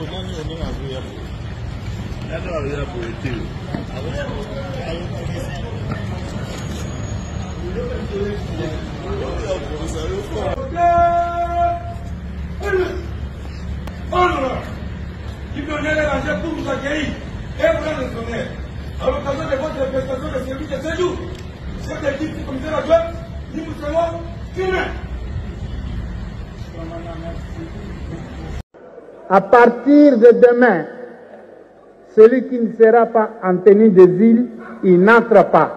Qui peut donner l'argent pour vous accueillir et vous rendre l'honneur. À l'occasion de votre prestation de service de séjour, cette équipe du comité d'adjoint, nous vous serons humains. À partir de demain, celui qui ne sera pas en tenue de ville, il n'entre pas.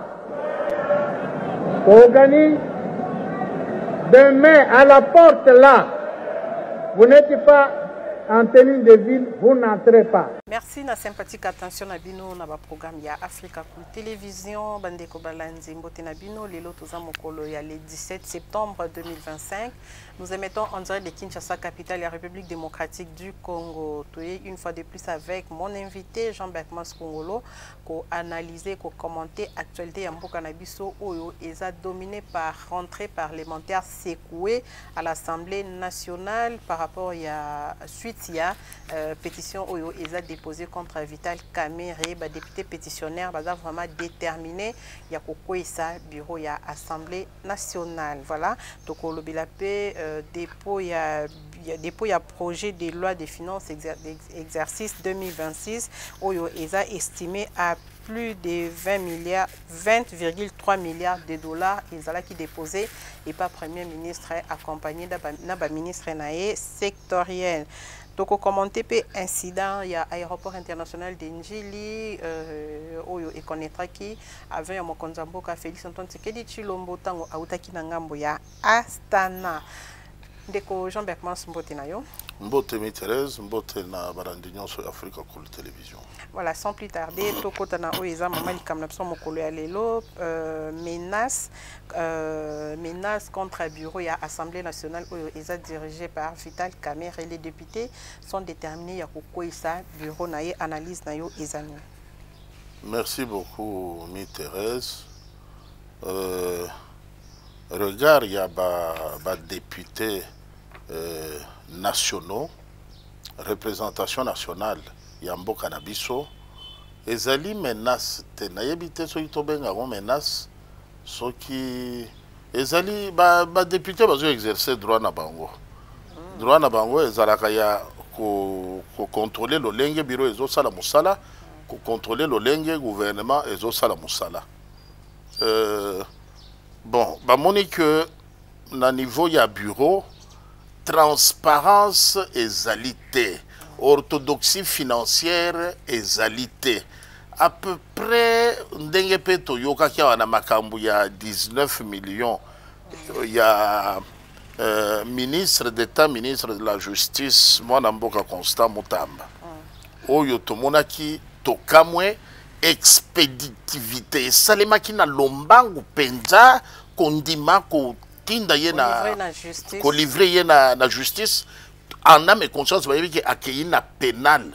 Organise demain à la porte là, vous n'êtes pas en tenue de ville, vous n'entrez pas. Merci na sympathique attention na bino na ba programme ya Africa Cool Télévision bandeko balanzi mbote na bino lelo toza mokolo ya le 17 septembre 2025. Nous émettons en direct de Kinshasa, capitale de la République démocratique du Congo. Une fois de plus avec mon invité Jean-Berkmas Kongolo pour analyser, pour commenter l'actualité ya mboka na biso oyo eza dominé par rentrée parlementaire secouée à l'Assemblée nationale par rapport à suite ya pétition oyo eza déposé contre Vital Kamerhe, député pétitionnaire, vraiment déterminé, il y a quoi ça bureau ya Assemblée nationale. Voilà, donc le bilapé dépôt il y a projet de loi des finances exercice 2026 oyo eza estimé à plus de 20,3 milliards de dollars. Ils ont qui déposé et pas premier ministre accompagné d'un ministre sectoriel. Donc, au commenté peu incident, il y a l'aéroport international de Njili, et connaîtra qui avait un mokonzambo ka Félix Antoine Tshisekedi Tshilombo tango autaki na ngambo ya Astana. Ndeko Jean-Berkmas mbote na yo. Mbote mi Thérèse, mbote na barandinyon sur Africa Cool Télévision. Voilà, sans plus tarder, tokota na oeza mama likamna biso mokolo ya lelo menace contre le bureau et l'Assemblée nationale est dirigée par Vital Kamerhe. Les députés sont déterminés à ça bureau naie analyse naio ezani. Merci beaucoup mi Thérèse. Regarde, il y a des députés nationaux, représentation nationale, il y a Mboka Nabiso. Ezali menace, naïbité so itobenga on menace, so qui ezali député bazo exercer droit na bango. Droit na bango ezalaka ya ko contrôler le lenge bureau ezo sala musala, ko contrôler le lenge gouvernement ezo sala musala. Bon, moni que na niveau ya bureau transparence ezalité, orthodoxie financière ezalité. À peu près ndenge pe toyoka ki wana makambu ya 19 millions. Il y a ministre d'État, ministre de la Justice, mwana mboka Constant Mutamba. Oyo tomonaki tokamwe expéditivité salema ki na lombangu penza kondima ko tinda ye na ko livrer ye na justice en âme et conscience ba yebiki akei na pénal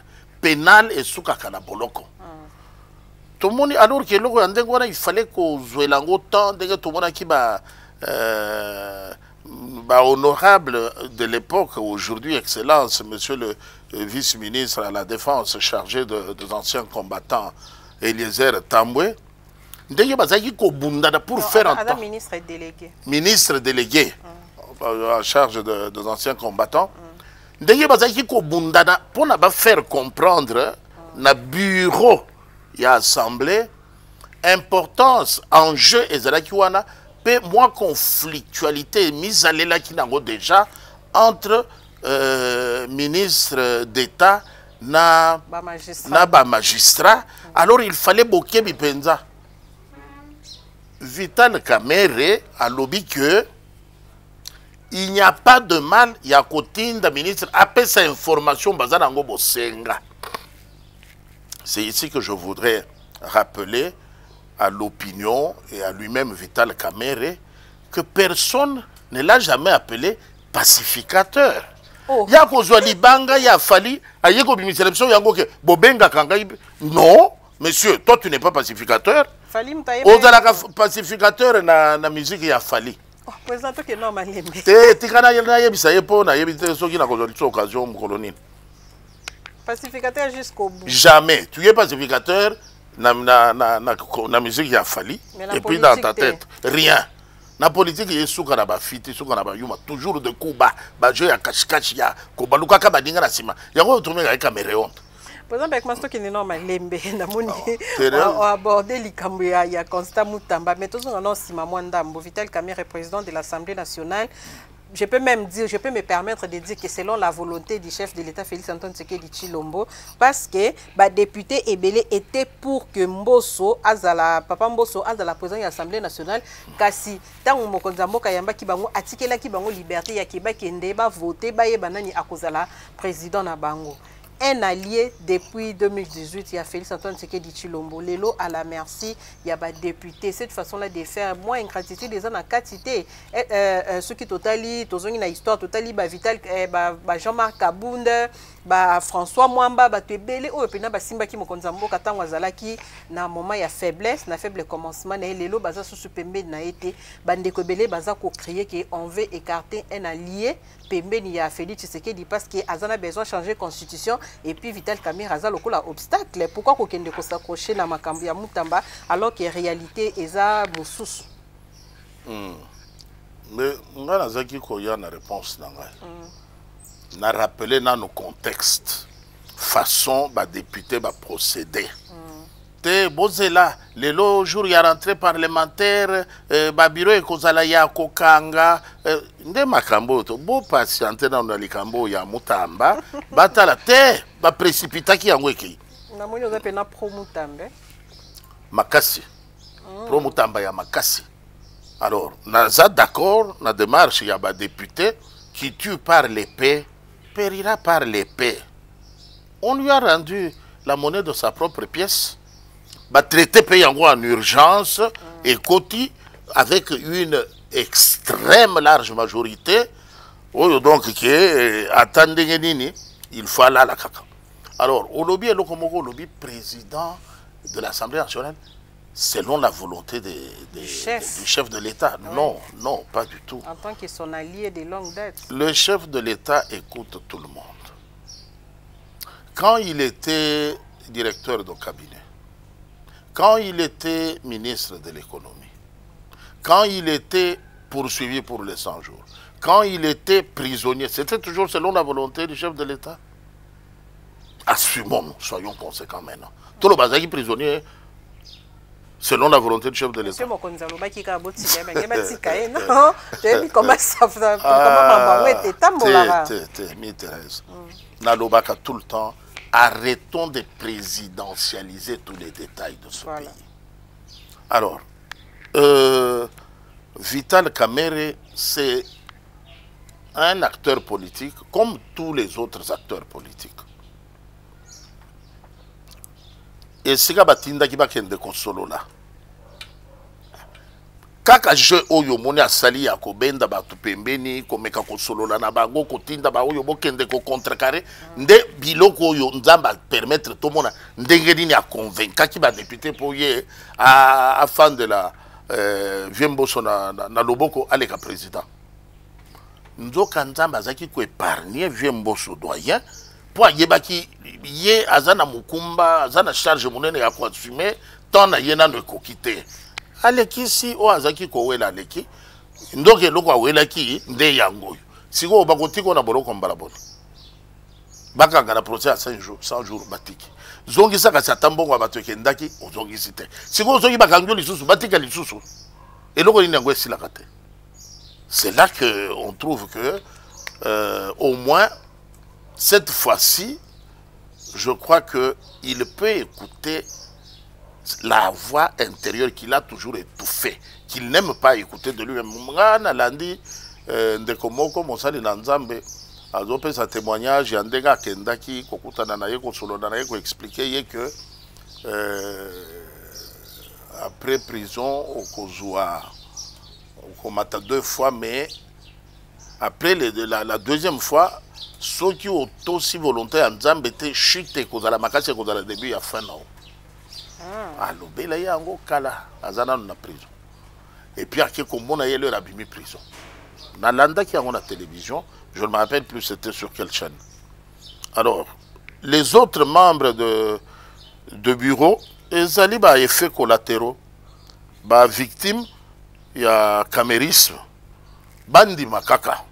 et soukaka na boloko. Tout le monde alors que loko ya ndengo wana il fallait ko zwelango temps ndenge tout monde ki ba honorable de l'époque aujourd'hui excellence monsieur le vice-ministre à la défense chargé des anciens combattants Eliezer Tambwe ndenge bazaki ko bundada pour faire un temps ministre délégué en charge des anciens combattants ndenge bazaki ko bundada pour na ba faire comprendre na bureau ya assemblée importance enjeu ezalaki wana pe moi conflictualité mise à l'éla qui nango déjà entre ministre d'État na magistrat. Alors il fallait boquer bipenza. Vital Kamerhe a lobby que il n'y a pas de mal, il y a côté d'un ministre après sa information basée dans Bosenga. C'est ici que je voudrais rappeler à l'opinion et à lui-même Vital Kamerhe que personne ne l'a jamais appelé pacificateur. Il y a kozwa libanga ya fali ayeko bimiselection yango ke bobenga kanga. Non, monsieur, toi tu n'es pas pacificateur. Fali mtaye. Ozalaka pacificateur na musique ya fali. Président que non malembe. Te tikana yebisa yepo na yebite soki na kozwa occasion mukolonine. Pacificateur jusqu'au bout. Jamais. Tu es pacificateur, na musique il a fallu. Et puis dans ta tête, rien. Na politique il y a souka na ba fiti, souka na ba yuma, toujours de Cuba, ba jeu ya kashikachi ya, ko baluka ka badinga na sima. Yango tourner avec caméra. Par exemple, avec Masto qui est normal, lembe, na moni, aborder likambo ya Constant Mutamba, mais tous on a aussi Mamwanda Mbo, Vital Kamerhe, président de l'Assemblée nationale. Je peux même dire, je peux me permettre de dire que selon la volonté du chef de l'État Félix Antoine Tshisekedi Tshilombo, parce que les députés Ebele étaient pour que Mbosso, Papa Mbosso, Azala président de l'Assemblée nationale, kasi tango mokonzambo kayamba kibango atikela kibango liberté ya kiba kende ba voter ba yebanani akozala président na bango. Un allié depuis 2018, il y a Félix Antoine Tshisekedi Tshilombo. Lelo à la merci, il y a des députés. Cette façon-là de faire, moi, une gratitude des gens en quantité. Ceux qui totali, tous une histoire totali, Vital, Jean-Marc Kabunda, François Mwamba, Tebele, ou puis na Simba qui mokonzambo katang wazalaki na moment il y a faiblesse, na faible commencement, na lelo baza sous pembe na été, bandeko belé baza ko crier que on veut écarter un allié. Pembe ni a Félix Tshisekedi parce que Azana besoin de changer constitution et puis Vital Kamerhe Azala lokola obstacle. Pourquoi qu'on kende ko s'accrocher na makambo ya Mutamba alors que réalité eza mosusu. Mais nga nazaki ko ya na réponse na ngai. Na rappeler dans nos contextes façon ba député ba procéder. Te bozela lelo jour ya rentrée parlementaire ba bureau ekozala ya kokanga nde makambo to bo patienter na likambo ya Mutamba batala te ba précipitaki yango eki na moni oza pena pro Mutamba makasi pro Mutamba ya makasi. Alors naza d'accord na démarche ya ba député qui tue par l'épée périra par l'épée. On lui a rendu la monnaie de sa propre pièce. Va traiter pays en urgence et côté avec une extrême large majorité. Donc qui attendez nini, il faut aller à la caca. Alors au lobby le lobby président de l'Assemblée nationale selon la volonté du chef de l'État. Oui. Non, non, pas du tout. En tant que son allié de longue date. Le chef de l'État écoute tout le monde. Quand il était directeur de cabinet, quand il était ministre de l'économie, quand il était poursuivi pour les 100 jours, quand il était prisonnier, c'était toujours selon la volonté du chef de l'État. Assumons, soyons conséquents maintenant. Tout le bazar qui est prisonnier, selon la volonté du chef de l'État. Nalobaka tout le temps. Arrêtons de présidentialiser tous les détails de ce pays. Alors, Vital Kamerhe, c'est un acteur politique comme tous les autres acteurs politiques. Et c'est Batinda qui va kende konsolo là. Kaka je oyo moni asali ya kobenda batu pembeni komeka kosolola na bango kotinda ba oyo bokende ko contrecarrer nde biloko oyo nzamba permettre tout mona ndenge nini a convaincre ki ba député pour ye afin de la Mbosso na loboko aleka président nzoka nzamba zaki ko épargner Mbosso doyen pour yebaki ye azana mukumba azana charge monene ya ko assumer tant na yena ne ko quitter. Aleki si o azaki ko wela aleki ndoke loko awela ki nde yango siko bakotiko na boloko mbala boni baka ngana procès à 100 jours batiki zongi saka satambo wa bato kendaki ozongi site siko zongi bakangyo lisusu batika lisusu eloko ni yango esila kate. C'est là que on trouve que au moins cette fois-ci je crois que il peut écouter la voix intérieure qu'il a toujours étouffée, qu'il n'aime pas écouter de lui-même. Mwana landi ndekomoko mosali na nzambe azope sa témoignage yandega kendaki kokutana na ye kosolona na ye ko expliquer ye que après prison okozwa okomata 2 fois mais après la deuxième fois ceux qui ont aussi volonté en nzambe te chute kozala makasi kozala début ya fin na alobela yango kala azana na prison et puis ake komona ye leur abimi prison na landa ki yango na télévision je ne me rappelle plus c'était sur quelle chaîne. Alors les autres membres de bureau, ils ont des effets collatéraux. Ba victime, il y a camérisme. Bandi makaka.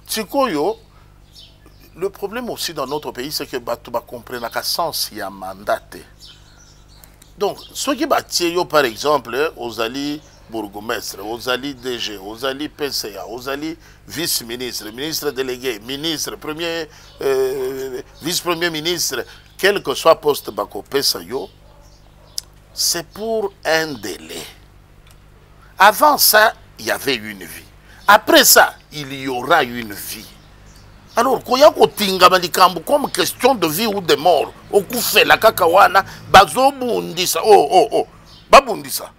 Tikoyo, le problème aussi dans notre pays, c'est que tu vas comprendre qu'à sens, il y a mandat. Donc, ceux qui battent, par exemple, aux alliés bourgmestre, aux alliés DG, aux alliés PCA, aux alliés vice-ministre, ministre délégué, ministre, premier, vice-premier ministre, quel que soit poste bako PCA, c'est pour un délai. Avant ça, il y avait une vie. Après ça, il y aura une vie. Alors, quand il y a comme question de vie ou de mort, au coup fait la kakawana, bazo bundisa, babundisa.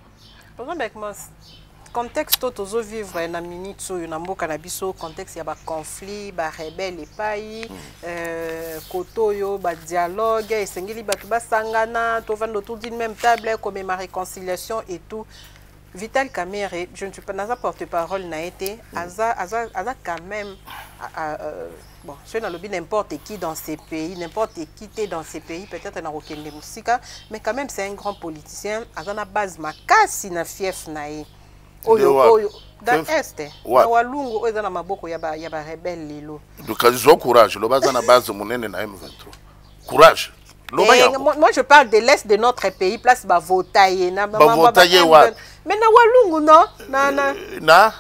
Par exemple, le contexte où nous vivons dans minute sur une ambo contexte il y a conflit, rebelle et pays, kotoyo, dialogue, et sengeli batuba sangana, to vando tout d'une même table comme ma réconciliation et tout. Vital Kamerhe, je ne suis pas dans la porte-parole, n'a été, Aza quand même, bon, je suis dans le but n'importe qui dans ces pays, n'importe qui est dans ces pays, peut-être dans aucun de musique, mais quand même c'est un grand politicien, Aza na base makasi na fief nae. Oyo, dans l'Est, na walungu, oyo na maboko yaba rebelle lilo. Donc, ils ont courage, le base na base monene na M23. Courage. Moi, je parle de l'Est de notre pays, place Bavotaye. Bavotaye, mais na walungu, non? Na?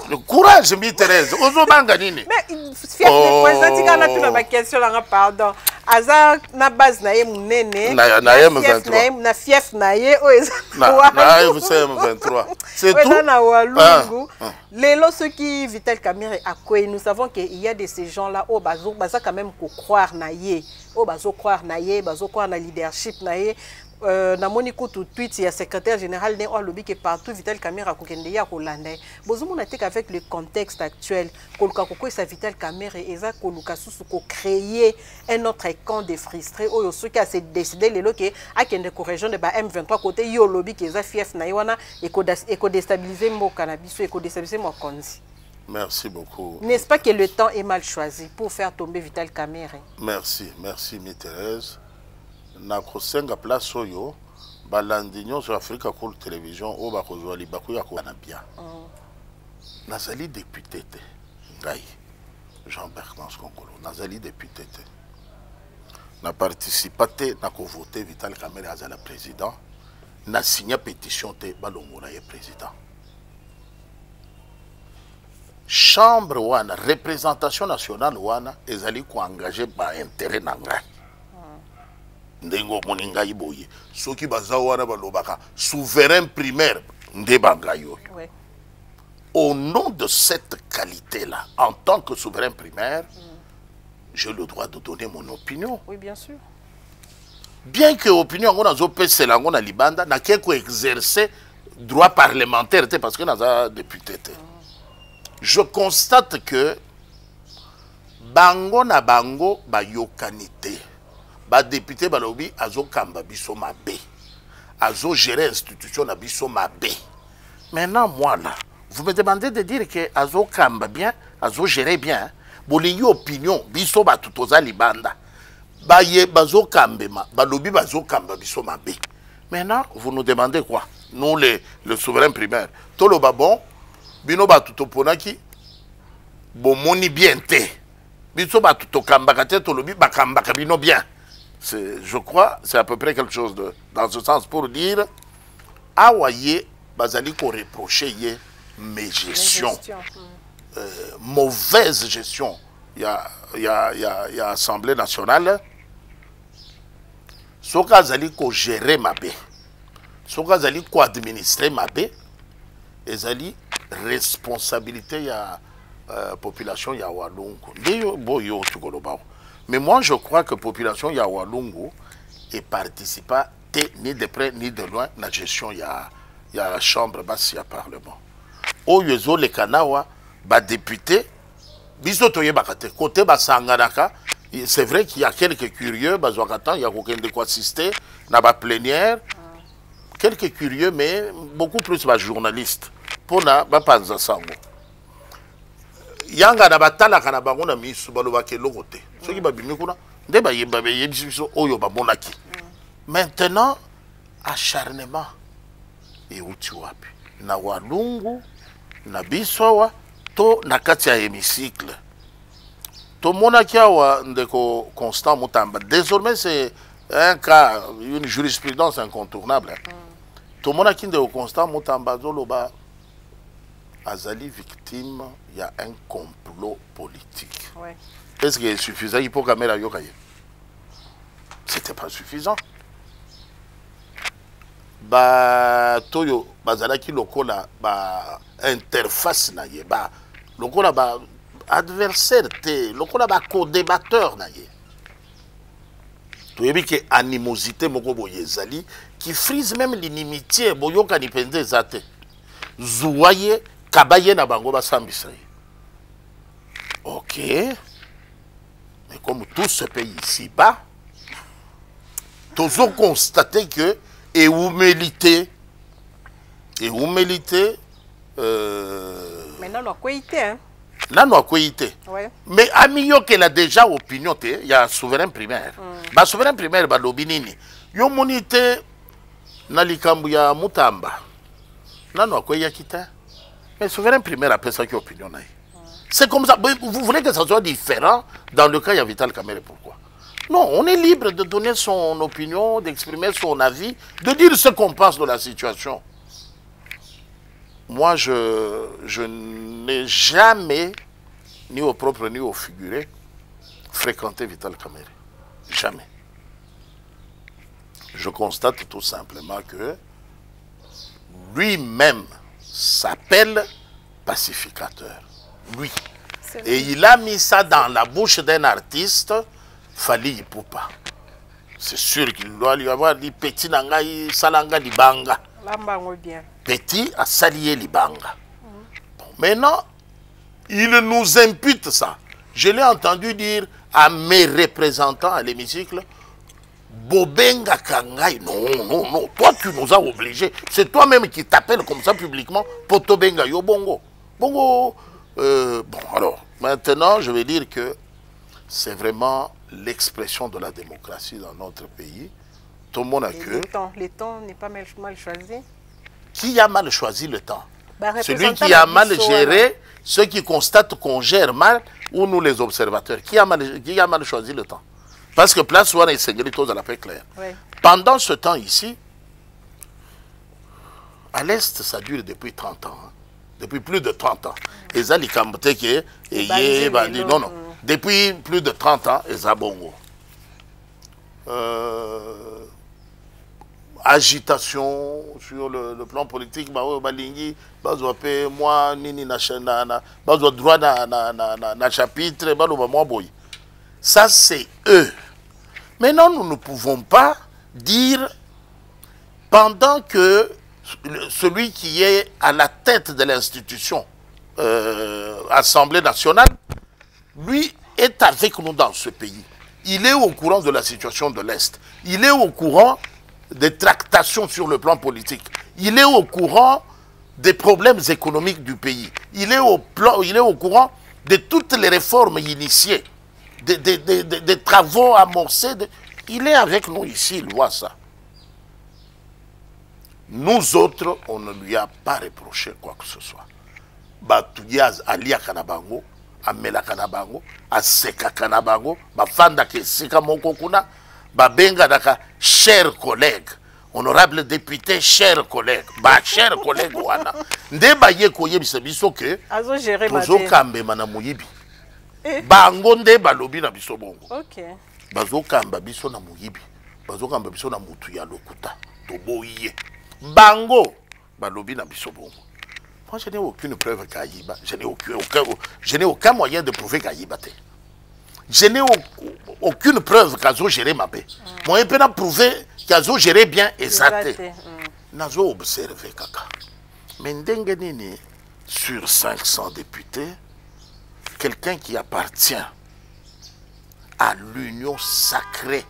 Le courage, mi Thérèse. Ozo banga nini? Mais, fief de président, tu as tout ma question là, pardon. Aza na base na ye munene. Na M23. Na fief na ye, na M23. C'est tout. Na walungu. Lelo ceux qui Vital Kamerhe a quoi, nous savons qu'il y a de ces gens-là, oh bazo quand même croire na ye. Oh bazo croire na ye, bazo croire na leadership na ye. Na moniko tout tweet il y a secrétaire général né au lobby qui partout Vital Kamerhe a kokende ya kolanda. Bozumu na tek avec le contexte actuel, koluka koko sa Vital Kamerhe eza koluka susu ko créer un autre camp de frustrés oyo ceux qui a décidé lelo ke akende ko région de ba M23 côté yo lobby qui eza fief na wana et ko déstabiliser mboka na biso et ko déstabiliser mokonzi. Merci beaucoup. N'est-ce pas que le temps est mal choisi pour faire tomber Vital Kamerhe? Merci, merci mi Thérèse. Na kosenga place oyo balandinyo sur Africa Cool Télévision o bakozwa libaku ya kona bien. Nazali député te ngai Jean-Bertrand Skongolo nazali député te. Na participé na ko voter Vital Kamerhe azala président na signé pétition te balongola ye président. Chambre wana représentation nationale wana ezali ko engager ba intérêt na ngai. Ndengo moninga iboye soki bazawana balobaka souverain primaire ndebanga yo. Au nom de cette qualité là en tant que souverain primaire j'ai le droit de donner mon opinion. Oui, bien sûr. Bien que opinion ngona zo pese la ngona libanda na keko exercer droit parlementaire parce que naza député. Je constate que bango na bango bayokanité. Ba député balobi azo kamba biso mabe. Azo gérer institution na biso mabe. Maintenant moi là, vous me demandez de dire que azo kamba bien, azo gérer bien. Bolingi opinion biso ba tutoza libanda. Ba ye bazo kambema, balobi bazo kamba biso mabe. Maintenant, vous nous demandez quoi? Nous le souverain primaire. Tolo babon bino ba tutoponaki bomoni bien te. Biso ba tutokamba kate tolobi ba kamba kabino bien. Je crois, c'est à peu près quelque chose dans ce sens pour dire, Awaye, bazali ko reprocher mes gestions, mauvaise gestion. Il y a Assemblée nationale. Soka zali ko gérer ma bé, soka zali ko administrer ma bé, et zali responsabilité ya population ya walungu. Ndeyo boyo tukoloba. Mais moi, je crois que la population ya Walungu est participant ni de près ni de loin dans la gestion de la chambre basse du Parlement. Au Yezo le Kanawa, député, côté Basanganaka, c'est vrai qu'il y a quelques curieux, il y a quelqu'un de quoi assister, dans la plénière, quelques curieux, mais beaucoup plus de journalistes. Pour la Bapanza Sango. Yanga na batala kana bango na misu balobake lokote soki babimi kuna Maintenant, acharnement. Et où tu as pu? Na walungu, na biswawa, to na kati ya hémicycle. To monakiawa ndeko Constant Mutamba. Désormais, c'est un cas, une jurisprudence incontournable. To monaki ndeko Constant Mutamba zoloba azali victime, il y a un complot politique. Ouais. Est-ce qu'il est suffisant? Il faut caméra yokaye. C'était pas suffisant. Ba toyo bazalaki lokola ba interface na ye ba lokola ba adversaire te lokola ba co-débatteur na ye. Toyebi ke animosité moko boye ezali qui frise même l'inimitié boyoka ni pende zate. Zuwaye kabaye na bango basambisa ye. OK. Mais comme tout se paye ici-bas, tous ont constaté que et humilité maintenant la qualité hein. Là nous qualité. Ouais. Mais amiyo qu'elle a déjà opinion il y a souverain primaire. Ba souverain primaire ba lobinini. Yo monité na likambu ya Mutamba. Là nous quoi kita. Mais souverain primaire après ça qui opinion na. C'est comme ça. Vous voulez que ça soit différent dans le cas il y a Vital Kamerhe, pourquoi? Non, on est libre de donner son opinion, d'exprimer son avis, de dire ce qu'on pense de la situation. Moi, je n'ai jamais, ni au propre ni au figuré, fréquenté Vital Kamerhe. Jamais. Je constate tout simplement que lui-même s'appelle pacificateur. Lui. Et il a mis ça dans la bouche d'un artiste. Fali Ipupa. C'est sûr qu'il doit lui avoir dit petit nangai salanga libanga. Bien. Petit a salié libanga. Bon, maintenant, il nous impute ça. Je l'ai entendu dire à mes représentants à l'hémicycle, Bobenga Kangai. Non, non, non. Toi, tu nous as obligés. C'est toi-même qui t'appelles comme ça publiquement. Potobenga yo bongo. Bongo. Bon, alors, maintenant, je vais dire que c'est vraiment l'expression de la démocratie dans notre pays. Tout le monde a que... Le temps n'est pas mal choisi. Qui a mal choisi le temps? Bah, celui qui a mal géré, ceux qui constatent qu'on gère mal, ou nous les observateurs. Qui a mal choisi le temps? Parce que place où on est sécurité à la paix claire. Oui. Pendant ce temps ici, à l'Est, ça dure depuis 30 ans. Hein. Depuis plus de 30 ans. Et ça, les Cambodgiens, non, non. Depuis plus de 30 ans, et ça, bongo. Agitation sur le plan politique, balingi, moi, nini na droit na chapitre, ça c'est eux. Maintenant, nous ne pouvons pas dire, pendant que celui qui est à la tête de l'institution, Assemblée nationale, lui est avec nous dans ce pays. Il est au courant de la situation de l'Est. Il est au courant des tractations sur le plan politique. Il est au courant des problèmes économiques du pays. Il est au courant de toutes les réformes initiées, des travaux amorcés. Il est avec nous ici, il voit ça. Nous autres, on ne lui a pas reproché quoi que ce soit. Batuyaz Alia Kanabango, Amela Kanabango, Aseka Kanabango, Bafanda Kesika Monkokuna, Babenga Daka, chers collègues, honorables députés, chers collègues, chers collègues, Wana. Ndeba Yekoye Bisabiso ke, Tozo Kambe Manamuyibi. Bango Ndeba Lobi na Bisobongo. Ok. Bazo Kamba Biso na Muyibi, Bazo Kamba Biso na Mutuya Lokuta, Toboye. Bango, Balobi na Bisobongo. Moi, je n'ai aucune preuve qu'Aïba. Je n'ai aucun moyen de prouver qu'Aïba. Je n'ai aucune preuve qu'Azo géré ma paix. Moi, je peux prouver qu'Azo géré bien et ça. Nazo observé, kaka. Mais Ndengenini, sur 500 députés, quelqu'un qui appartient à l'union sacrée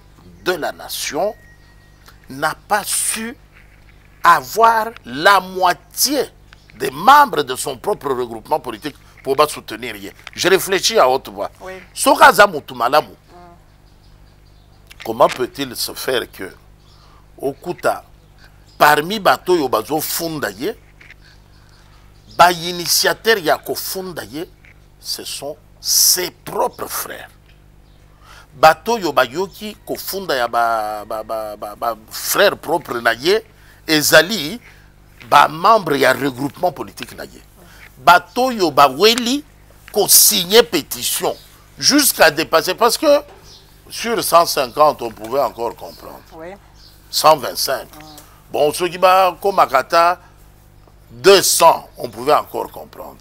de la nation n'a pas su avoir la moitié des membres de son propre regroupement politique pour soutenir rien. Je réfléchis à haute voix. Sokaza Mutumalamu. comment peut-il se faire que okuta parmi bato yo bazo funda ye ba initiateur ya ko funda ye ce sont ses propres frères. Bato yo bayoki ko funda ya ba frère propre na ye ezali ba membre ya regroupement politique na ye. Bato yo ba weli ko signer pétition jusqu'à dépasser, parce que sur 150 on pouvait encore comprendre. Oui. 125. Bon, ceux qui va comme Akata 200 on pouvait encore comprendre.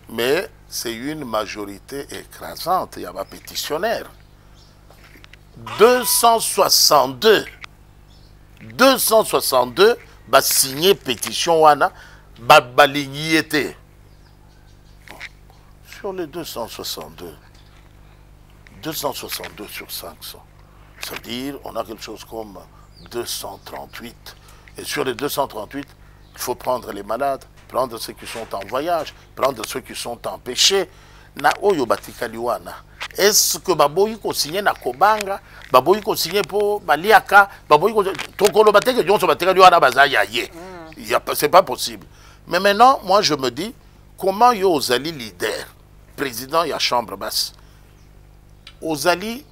Mais c'est une majorité écrasante, il y a pas pétitionnaire. 262 va signer pétition wana ba baligny était. Sur les 262 sur 500, ça veut dire on a quelque chose comme 238. Et sur les 238, il faut prendre les malades, prendre ceux qui sont en voyage, prendre ceux qui sont empêchés. Na oyo batikali wana. Est-ce que baboyi ko signer na kobanga, baboyi ko signer pour baliaka, baboyi ko tokolo bateke jonso batikali wana bazaya ye. C'est pas possible. Mais maintenant, moi je me dis comment yo ozali leader, président ya chambre basse. Ozali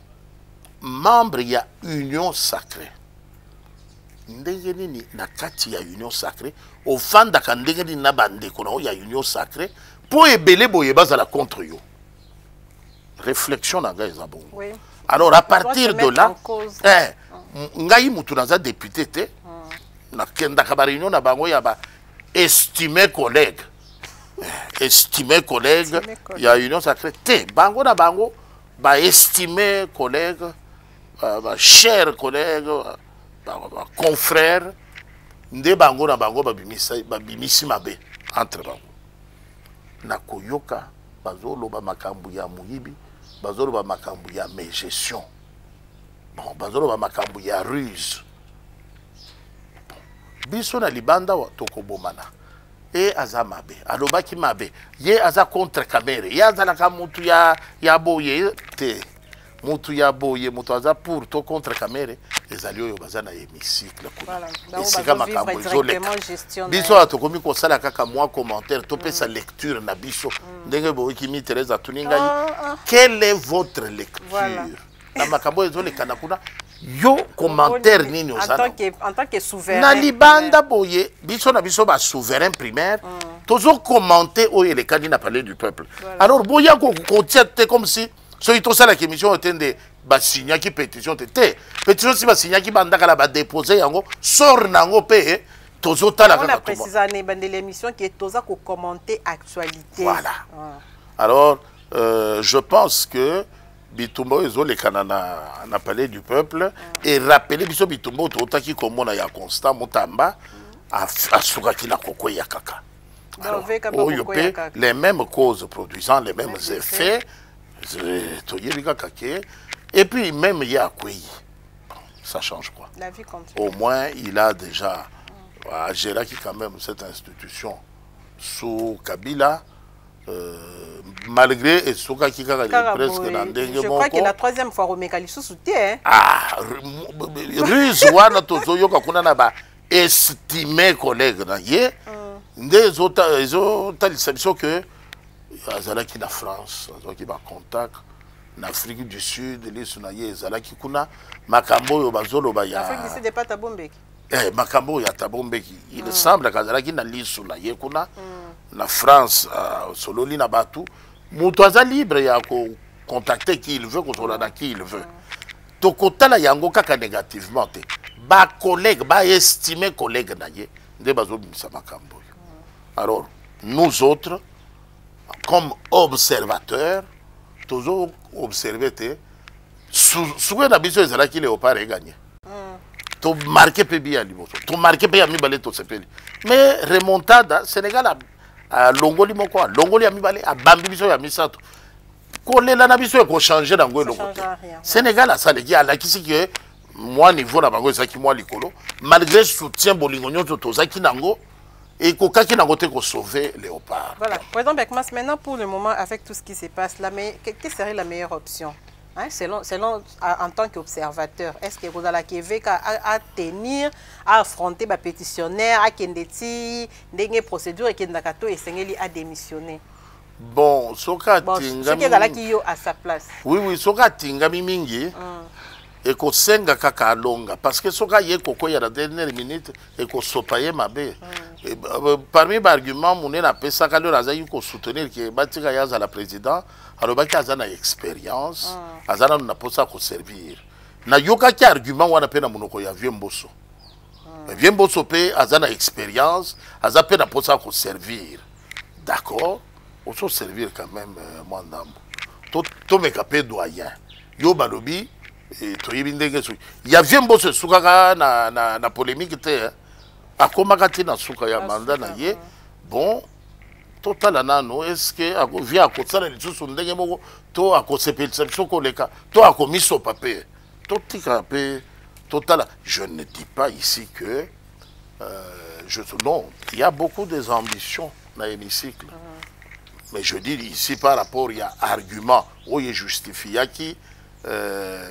membre ya union sacrée. Ndenge nini na kati ya union sacrée, ofandaka ndenge nini na bandeko na ya union sacrée. Pour ébélé boye bazala contre yo. Réflexion na nga eza bongo. Oui. Alors à partir de là, ngai mutu naza député te, na kenda ka ba réunion na bango ya ba estimé collègue. Estimé collègue, ya union sacrée te, bango na bango ba estimé collègue, ba cher collègue, ba confrère, nde bango na bango ba bimisi mabe entre bango. Na koyoka bazoloba makambu ya muyibi, bazoloba makambu ya mégestion, bon bazoloba makambu ya ruse. Biso na libanda wa tokobomana e aza mabe alobaki mabe ye aza contre kamere ye azalaka mutu ya boye te, mutu ya boye mutu aza pour to contre kamere ezali oyo baza na hémicycle esika makambo ezoleka biso atokomi kosala kaka mwa commentaire topesa lecture na biso ndenge boyiki mi Teresa tuningai quelle est votre lecture na makambo ezoleka na kuna yo commentaire nini ozana en tant que souverain na libanda boye biso na biso ba souverain primaire tozo commenter oyo les candidats parler du peuple. Alors boya ko kotiate comme si soki tosala ki émission otende ba signa ki pétition te pétition si ba signa ki bandaka la ba déposer yango sort nango pe tozo tala kaka. On a précisé ne bande l'émission qui est toza ko commenter actualité. Voilà. Alors je pense que Bitumbo ezo le kanana na parler du peuple et rappeler biso Bitumbo totaki komona ya Constant Mutamba asuka kila koko ya kaka. Alors, les mêmes causes produisant les mêmes effets, et puis même il y a quoi, ça change quoi. La vie continue. Au moins il a déjà géré quand même cette institution sous Kabila. Malgré et ce qui presque dans des je crois que la troisième fois au mécanisme soutien ruse wana tozoyo kakuna na ba estimé collègue na ye des autres talissabso que azalaki na France azalaki ba contact na Afrique du Sud les na ye azalaki kuna makambo yo bazolo ba ya Afrique du Sud pas Tabombeki makambo ya Tabombeki il semble qu'azalaki na lisu na ye kuna la France sololi na batu mutu aza libre ya ko contacter qui il veut ko solana qui il veut to kotala yango kaka négativement te ba collègue ba estimé collègue na ye nde bazo bimisa makambo. Alors nous autres comme observateurs toujours observer te souwe na biso ezala ki Léopard e gagné to marqué pe bien liboso to marqué pe ya mibale to sepeli mais remontada Sénégal a longoli moko longoli ya mibale a bambi biso ya misato kolela na biso ko changer na ngwe longo Sénégal a saleki ala kisi que moi niveau na bango ezaki moi likolo malgré soutien bolingo nyonso tozaki nango et kokaki nango te ko sauver Léopard. Voilà, président Bekmas, maintenant pour le moment avec tout ce qui se passe là, mais quelle serait la meilleure option Hein, selon en tant qu'observateur, est-ce que vous allez à tenir, à affronter les pétitionnaires, à kendeti, des procédures et kendakato et sengeli à démissionner? Bon, soka tingami à sa place. Oui, soka tingami mingi. Et ko senga kaka longa parce que soka ye koko ya la dernière minute et ko sopaye mabe. Parmi les arguments, mon na pesa ka le razayi ko soutenir que batika ya za la président, alors baki azana expérience, azana na posa ko servir. Na yoka ki argument wana pe na monoko ya Viemboso. Viemboso pe azana expérience, azape na posa ko servir. D'accord? On se servir quand même moi ndambo. To me kapé doyen. Yo balobi et il y a Viemboso sukaka na polémique te. Akomaka te na suka ya mandat na ye. Bon, total anano est-ce que via akosala lisusu ndenge moko to akosepelisa biso koleka to akomiso papier. To tika pe total. Je ne dis pas ici que non, il y a beaucoup des ambitions dans l'hémicycle. Mais je dis ici par rapport, il y a argument où il justifie qui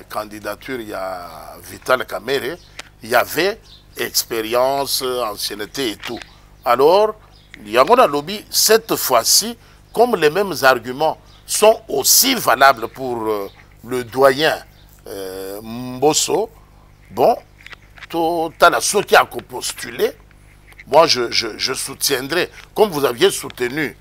candidature, il y a Vital Kamerhe, il y avait expérience, ancienneté et tout. Alors, il y a un lobby, cette fois-ci, comme les mêmes arguments sont aussi valables pour le doyen Mbosso, bon, tout à la sauté qui a postulé, moi je soutiendrai, comme vous aviez soutenu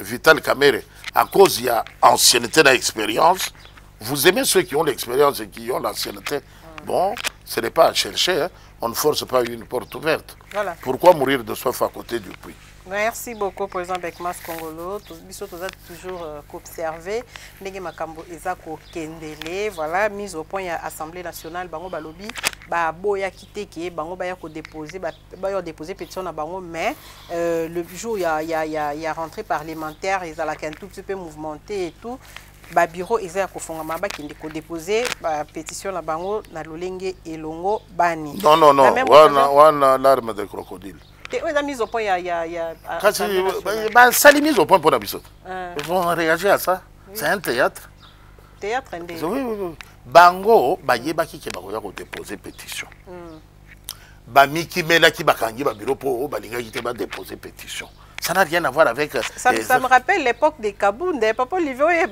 Vital Kamerhe, à cause il y a ancienneté et expérience. Vous aimez ceux qui ont l'expérience et qui ont l'ancienneté. Bon, ce n'est pas à chercher, hein. On ne force pas une porte ouverte. Voilà. Pourquoi mourir de soif à côté du puits? Merci beaucoup, président Bekmas Congolo. Nous avons toujours observé. Ndenge makambo ezako kendele. Voilà, mise au point à l'Assemblée nationale. Bango balobi, ba boya kite ki, bango baya ko déposer, ba déposer pétition na bango. Mais le jour il y a rentrée parlementaire, ils allaient un tout petit peu mouvementé et tout. Ba bureau eza ko fongama ba kende ko déposer ba pétition na bango na lolenge elongo bani. Non, wana l'arme de crocodile. Et on a mis au point ça mise au point pour la bisote. Ils vont réagir à ça. C'est un théâtre. Théâtre oui. Bango bayeba ki ke bakoya ko déposer pétition. Ba miki mela ki bakangi ba bureau pour balinga ki te ba déposer pétition. Ça n'a rien à voir avec... Ça me rappelle l'époque des Kaboun, Papa Olivier,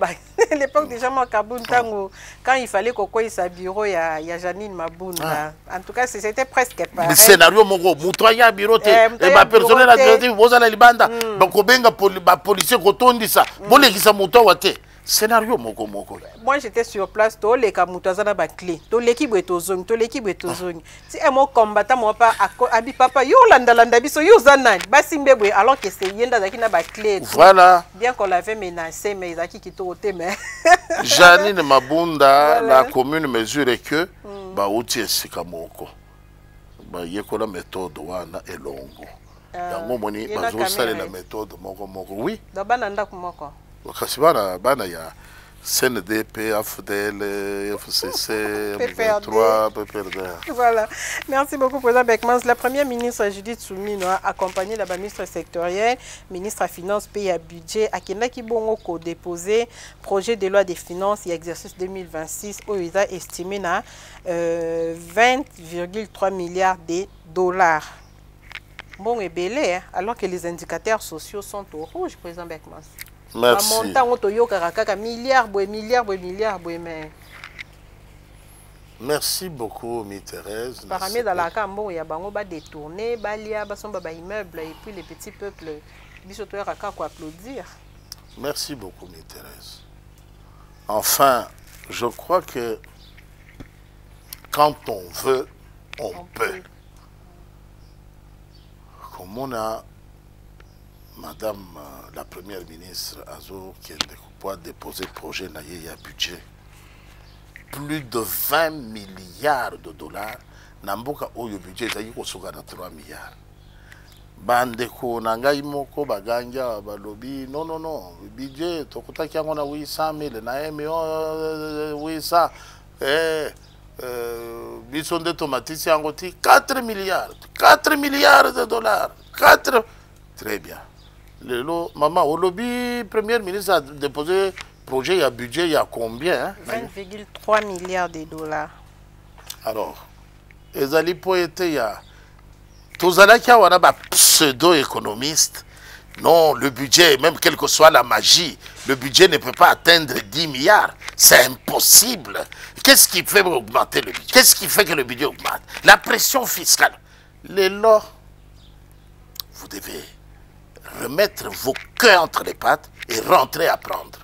l'époque des gens Kaboun, quand il fallait qu'on ait sa bureau, il y a Janine Maboun. En tout cas, c'était presque pareil. Le scénario, mon gros, Moutoya bureau, et ma personnelle administrative, vous allez libanda, donc on a policier qui dit ça, bon les qui sont Moutoya. Scénario moko. Moi j'étais sur place, to les kamutazana ba clé, to l'équipe est aux zones, to l'équipe est aux zones. Si un mot combattant moi pas abi papa yo landa biso yo zanan, ba simbebwe alors que c'est yenda zaki na ba clé. Voilà. Bien qu'on l'avait menacé mais zaki qui tote mais Janine Mabunda, la commune mesure que ba outi esika moko. Ba yekola méthode wana elongo. Yango moni bazo sala la méthode moko. Oui. Da bananda kumoko. Kasi bana ya CNDP, AFDL, FCC, M23, PPRD. Voilà. Merci beaucoup, Président Bekmans. La première ministre Judith Soumino a accompagné la ministre sectorielle, ministre des Finances, pays à budget, à Kenda Kibongo ko déposé projet de loi des finances et exercice 2026 où il a estimé à 20,3 milliards de dollars. Bon et belé, alors que les indicateurs sociaux sont au rouge, Président Bekmans. Merci. Merci beaucoup, Thérèse. Paramètres dans la cambo, il y a bango ba détourné, balia, basomba ba immeuble et puis les petits peuples, bisoto raka ko applaudir. Merci beaucoup, Thérèse. Enfin, je crois que quand on veut, on peut. Comme on a Madame la Première ministre Azo qui a déposé le projet Naye à budget. Plus de 20 milliards de dollars. Namboka oyo budget zayi ko soka na 3 milliards. Bandeko nangai moko baganja balobi non. Budget tokota kiango na 800 000 na 800 bisonde tomatisi angoti 4 milliards. 4 milliards de dollars. 4. Très bien. Maman, au lobby, Premier ministre a déposé projet, il y a budget, il y a combien? 20,3 milliards de dollars. Alors, les alliés poètes, il y a... Tous les qui ont un pseudo-économiste. Non, le budget, même quelle que soit la magie, le budget ne peut pas atteindre 10 milliards. C'est impossible. Qu'est-ce qui fait augmenter le budget? Qu'est-ce qui fait que le budget augmente? La pression fiscale. Les lois, vous devez remettre vos cœurs entre les pattes et rentrer à prendre.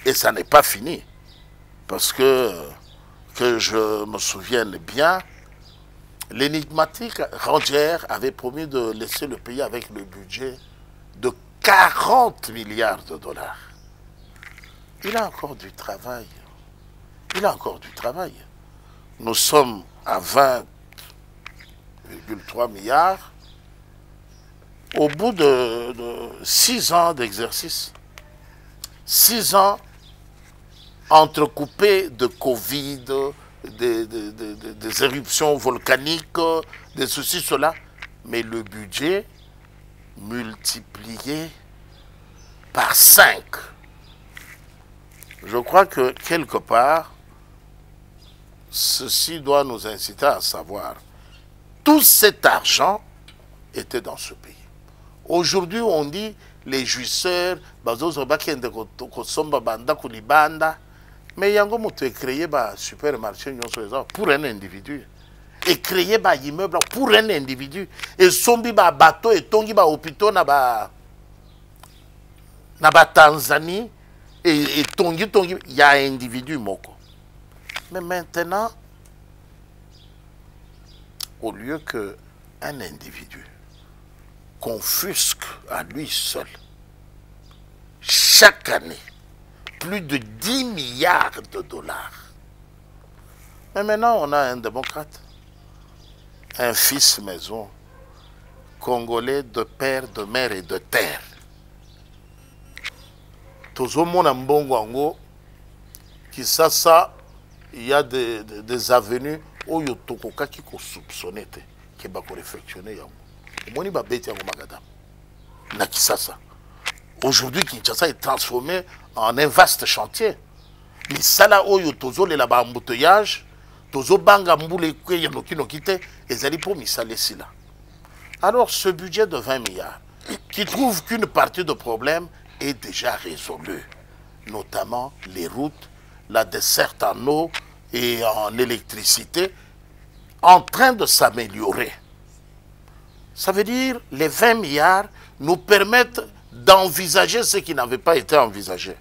Et ça n'est pas fini. Parce que je me souvienne bien, l'énigmatique Roger avait promis de laisser le pays avec le budget de 40 milliards de dollars. Il a encore du travail. Il a encore du travail. Nous sommes à 20,3 milliards au bout de 6 ans d'exercice. 6 ans entrecoupés de Covid, des éruptions volcaniques, des ceci, cela. Mais le budget multiplié par 5. Je crois que quelque part, ceci doit nous inciter à savoir, tout cet argent était dans ce pays. Aujourd'hui, on dit les jouisseurs, mais yango moto est créé par supermarché pour un individu. Et créé par immeuble pour un individu. Et sombi ba bateau et tongi ba hôpitaux na ba Tanzanie et tongi il y a un individu moko. Mais maintenant, au lieu que un individu confisque à lui seul chaque année plus de 10 milliards de dollars. Mais maintenant, on a un démocrate, un fils maison, congolais de père, de mère et de terre. Tout le monde a mbongo qui ça, il y a des avenues où il y a tout le qui est soupçonné, qui est réflexionné. Il y a des magadam. Aujourd'hui, Kinshasa est transformé en un vaste chantier. Mais ça là où tozo les là-bas embouteillage, tozo banga mboule kwe yanoki no kite, et zali pour misale si là. Alors ce budget de 20 milliards, qui trouve qu'une partie de problème est déjà résolue, notamment les routes, la desserte en eau et en électricité, en train de s'améliorer. Ça veut dire les 20 milliards nous permettent d'envisager ce qui n'avait pas été envisagé.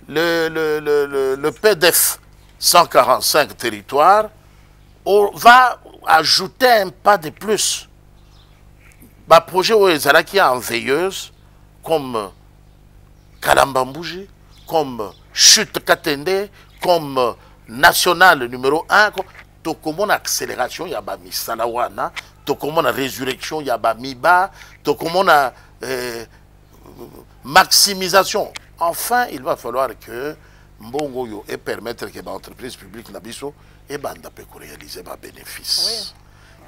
Le PDF 145 territoires va ajouter un pas de plus. Le projet qui est en veilleuse, comme Kalambambouji, comme Chute Katende, comme national numéro 1, comme une accélération, il y a Misalawana, comme une résurrection, il y a Miba, comme une maximisation. Enfin, il va falloir que Mbongo et permettre que l'entreprise publique Nabiso et réaliser des bénéfices.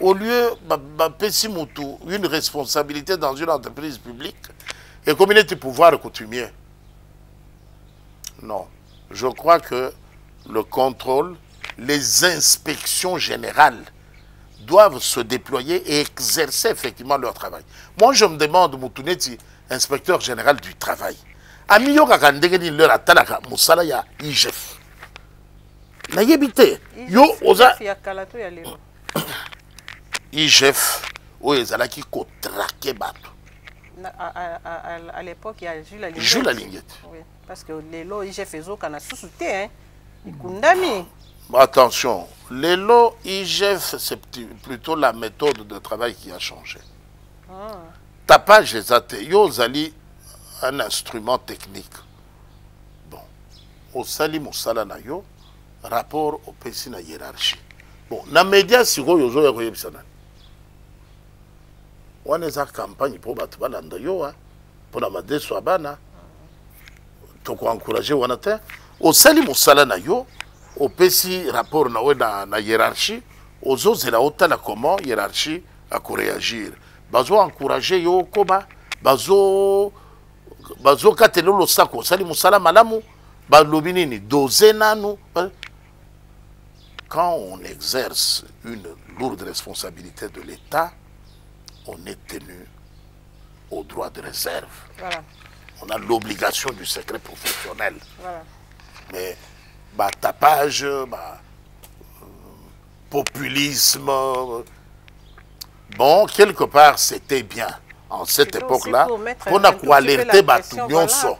Oui. Au lieu de une responsabilité dans une entreprise publique et communauté pouvoir coutumier. Non. Je crois que le contrôle, les inspections générales doivent se déployer et exercer effectivement leur travail. Moi, je me demande, Moutouneti, inspecteur général du travail, Amiyo kakandegeni leur atalaka musala ya IGF. Na yebite yo oza IGF o ezalaki ko traquer bato. À l'époque, il y a Jules Alinguette. Jules Alinguette. Oui, parce que les lots IGF ezo kana sous-souté hein. Ikundami. Attention, les lots IGF c'est plutôt la méthode de travail qui a changé. Tapage ezate yo zali un instrument technique. Bon, au sali musala na yo rapport au PC na hiérarchie. Bon, na média siko yozo ya koyebisana. On est en campagne pour battre balanda yo pour la madeso abana. To ko encourager wanata au sali musala na yo au PC rapport na hiérarchie ozo zela otala comment hiérarchie a ko réagir. Bazo encourager yo koba bazo bazoka telolo sako sali musala malamu balobi nini doze nanu. Quand on exerce une lourde responsabilité de l'État, on est tenu au droit de réserve. Voilà. On a l'obligation du secret professionnel. Voilà. Mais tapage, populisme, bon, quelque part, c'était bien. En cette époque-là, on a quoi alerter Batounionso.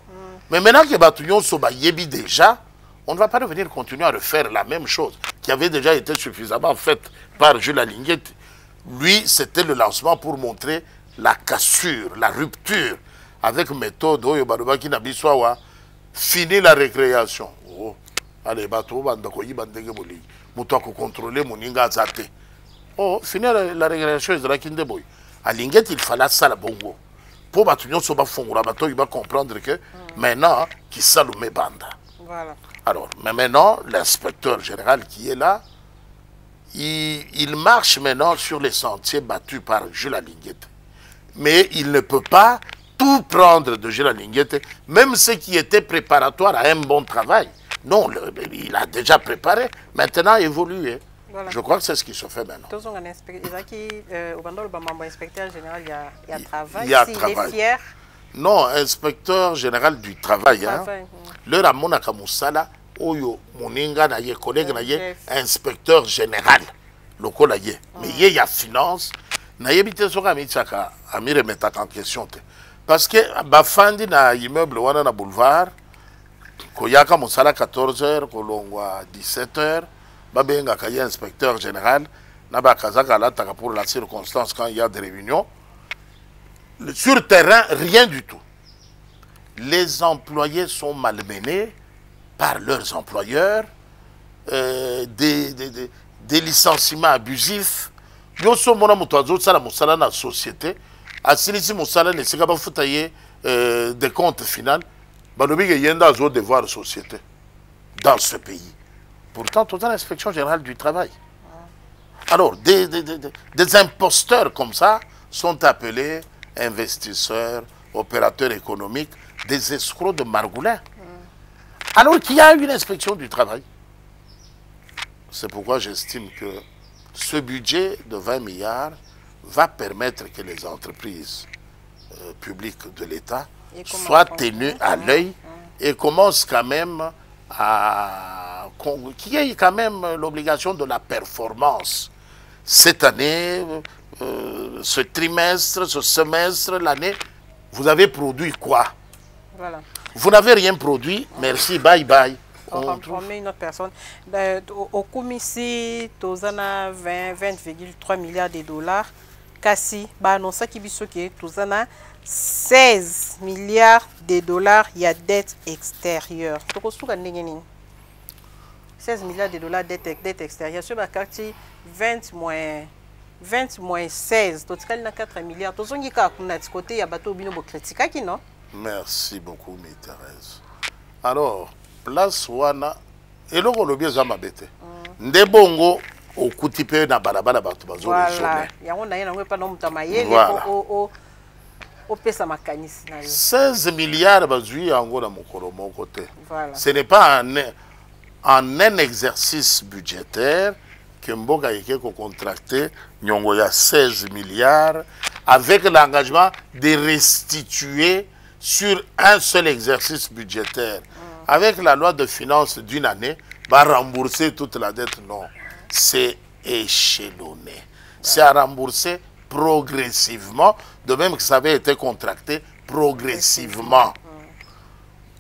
Mais maintenant que Batounionso yebi déjà, on ne va pas revenir continuer à refaire la même chose qui avait déjà été suffisamment faite par Jules Alinguet. Lui, c'était le lancement pour montrer la cassure, la rupture avec méthode Oyo Badobaki Nabiswawa. Fini la récréation. Oh, allez, bateau, bandakoyi, bandegeboli. Moutouako contrôler Moninga Zate. Oh, fini la récréation, ils ont la boy. Alinguet, il fallait ça la bongo. Pour Batounion Soba Fongura, bateau, il va comprendre que maintenant, qui s'allume banda. Voilà. Alors, mais maintenant, l'inspecteur général qui est là, il marche maintenant sur les sentiers battus par Jules Alinguet. Mais il ne peut pas tout prendre de Jules Alinguet, même ce qui était préparatoire à un bon travail. Non, il a déjà préparé, maintenant évolué. Voilà. Je crois que c'est ce qui se fait maintenant. Au inspecteur général, il y a travail. Il y a travail. Il est fier. Non, inspecteur général du travail. Hein. Le Ramon Akamusala, Oyo, Moninga, naye, collègue, naye, inspecteur général. Le collègue. Mais il y a finance. Naye, bité soka mitaka, ami remettre en question. Parce que, bafandi na immeuble, wana na boulevard, koyaka musala 14h, kolongwa 17h, babenga kaye inspecteur général, naba kazaka la taka pour la circonstance quand il y a des réunions. Sur terrain, rien du tout. Les employés sont malmenés par leurs employeurs, des licenciements abusifs. Yo so mona mutuazo sala musala na société, asilisi musala ne sika ba futaye des comptes finaux, balobi ke yenda zo devoir société dans ce pays. Pourtant, toute l'inspection générale du travail. Alors, des imposteurs comme ça sont appelés investisseurs, opérateurs économiques, des escrocs de Margoulin. Alors qu'il y a une inspection du travail. C'est pourquoi j'estime que ce budget de 20 milliards va permettre que les entreprises publiques de l'État soient tenues à l'œil et commencent quand même à... qu'il y ait quand même l'obligation de la performance. Cette année, ce trimestre, ce semestre, l'année, vous avez produit quoi? Voilà. Vous n'avez rien produit, merci, bye bye. On met une autre personne. Au Commissi, Tozana 20,3 milliards de dollars. Kassi, non, ça qui bisoke, Tozana 16 milliards de dollars, il y a dette extérieure. 16 milliards de dollars dette extérieure. Sur la carte, 20 moins 16. Total na 4 milliards. Tozongi ka kuna côté ya bateau bino bo critique qui non? Merci beaucoup, mes Thérèse. Alors, place wana eloko lobi ezama bete. Ndebongo okutipe na balabala bato bazo voilà. Yango na yena ngwe pa no mutamayele o pesa makanisi na yo. 16 milliards bazui yango na mokolo moko te. Voilà. Ce n'est pas en un exercice budgétaire que Mboka Yeke a contracté Nyongo ya 16 milliards avec l'engagement de restituer sur un seul exercice budgétaire. Avec la loi de finances d'une année, va rembourser toute la dette. Non, c'est échelonné. C'est à rembourser progressivement, de même que ça avait été contracté progressivement.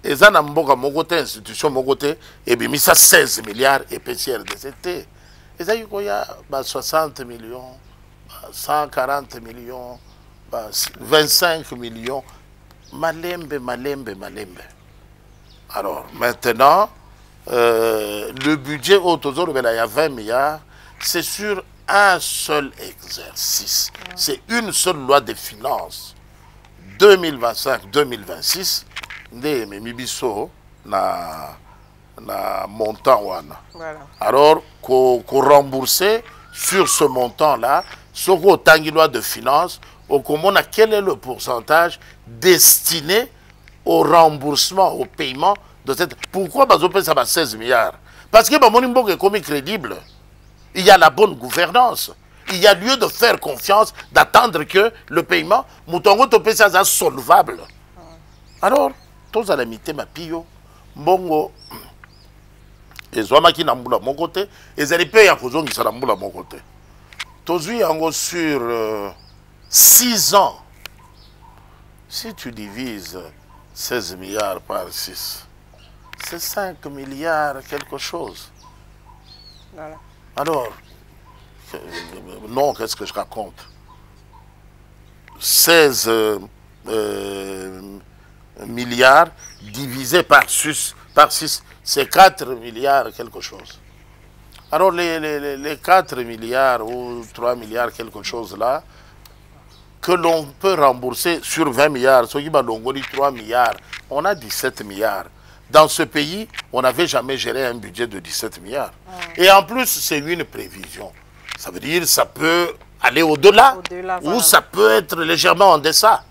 Et ça, dans mon côté, institution, mon côté, et bien, ça 16 milliards et PCRDCT. Et ça, il y a 60 millions, 140 millions, 25 millions. Malembe. Alors, maintenant, le budget autour il y a 20 milliards, c'est sur un seul exercice. C'est une seule loi de finances. 2025-2026, nde mibiso na montant wana. Voilà. Alors, qu'on rembourser sur ce montant-là, ce qu'on loi de finances, au comment quel est le pourcentage destiné au remboursement, au paiement de cette... Pourquoi Bazopé ça va 16 milliards? Parce que Bamonimbo est comme crédible. Il y a la bonne gouvernance. Il y a lieu de faire confiance, d'attendre que le paiement, Moutongo Topé, ça soit solvable. Alors, tous à la mité, ma pio, Mbongo, et Zouamaki Namboula mon côté, et Zalipe Yakozong qui Salamboula mon côté. Tous sur 6 ans, si tu divises 16 milliards par 6, c'est 5 milliards quelque chose. Voilà. Alors, non, qu'est-ce que je raconte? 16 milliards divisé par 6, c'est 4 milliards quelque chose. Alors les 4 milliards ou 3 milliards quelque chose là, que l'on peut rembourser sur 20 milliards, ce qui va l'ongoli 3 milliards, on a 17 milliards. Dans ce pays, on n'avait jamais géré un budget de 17 milliards. Et en plus, c'est une prévision. Ça veut dire que ça peut aller au-delà, ou voilà. ça peut être légèrement en deçà.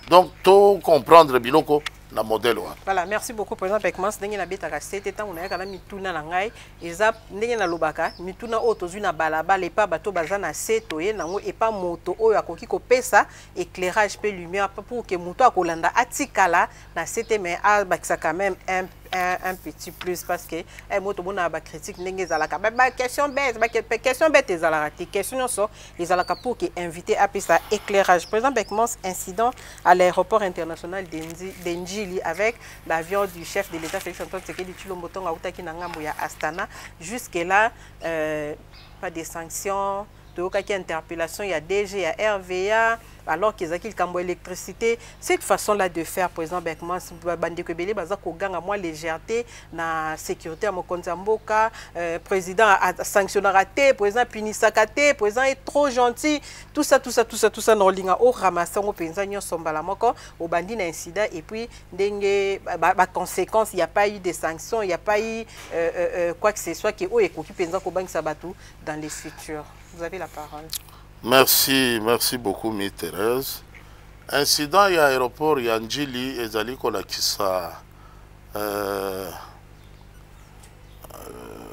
Donc, tout comprendre, Biloko, le modèle. Voilà, merci beaucoup, Président Beckman. Ndenge na betaka sete temps on a kana mituna na ngai eza ndenge na lobaka mituna o tozu na balabala et pas bato bazana seto ye nango et pas moto oyo akoki ko pesa éclairage pe lumière pour que moto akolanda atikala na sete mais a bakisa quand même un petit plus parce que moto bona ba critique ndenge zalaka ba question bête ezalaka te question so ezalaka pour que invité a pesa éclairage. Président Beckman, incident à l'aéroport international d'Enjili avec l'avion du chef de l'État Félix Antoine Tshisekedi Tshilombo Tonga Outaki na ngambo ya Astana. Jusque là pas de sanctions, de interpellation, il y a DG, il y a RVA, alors qu'ils ont le électricité. Cette façon-là de faire, président Beckman, Bandekebele, Bazakoganga, moi, légèreté, na sécurité à Mokonzamboka, président a sanctionné raté, président Pinisakate, président est trop gentil, tout ça, dans l'Inga, au ramassant au président, il y a Sombalamoko, au bandit d'incident, et puis, conséquence, il n'y a pas eu de sanctions, il n'y a pas eu quoi que ce soit qui est au écoute, président Kobang Sabatou, dans les futurs. Vous avez la parole. Merci beaucoup, Thérèse. Incident à l'aéroport, il y a Njili et Zali Kolakisa.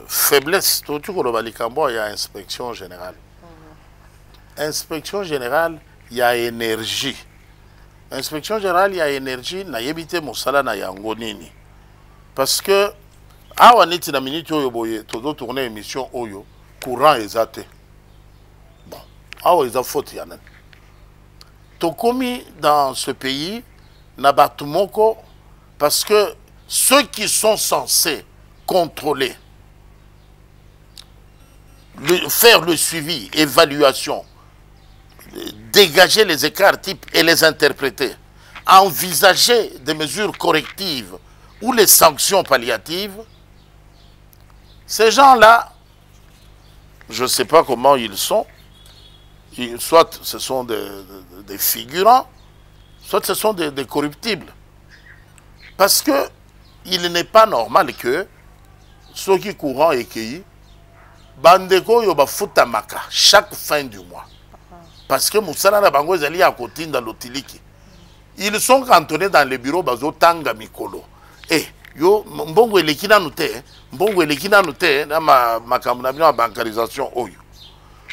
Faiblesse, tout le il y a inspection générale. Inspection générale, il y a énergie. Inspection générale, il y a énergie, il y a évité Moussala na Yangonini. Parce que, à Waniti na minute Oyo, tout tourner émission Oyo, courant exact. Ah oui, ils ont faute, Yann. Tokomi dans ce pays, Nabatumoko, parce que ceux qui sont censés contrôler, faire le suivi, évaluation, dégager les écarts types et les interpréter, envisager des mesures correctives ou les sanctions palliatives, ces gens-là, je ne sais pas comment ils sont, soit ce sont des figurants, soit ce sont des corruptibles. Parce que il n'est pas normal que ceux qui courant et qui bandeko yoba futamaka chaque fin du mois. Parce que Moussala na bango zali à côté dans l'otiliki. Ils sont cantonnés dans les bureaux bazo tanga mikolo. Eh yo mbongo elekina nute na makamuna bino bancarisation oyo.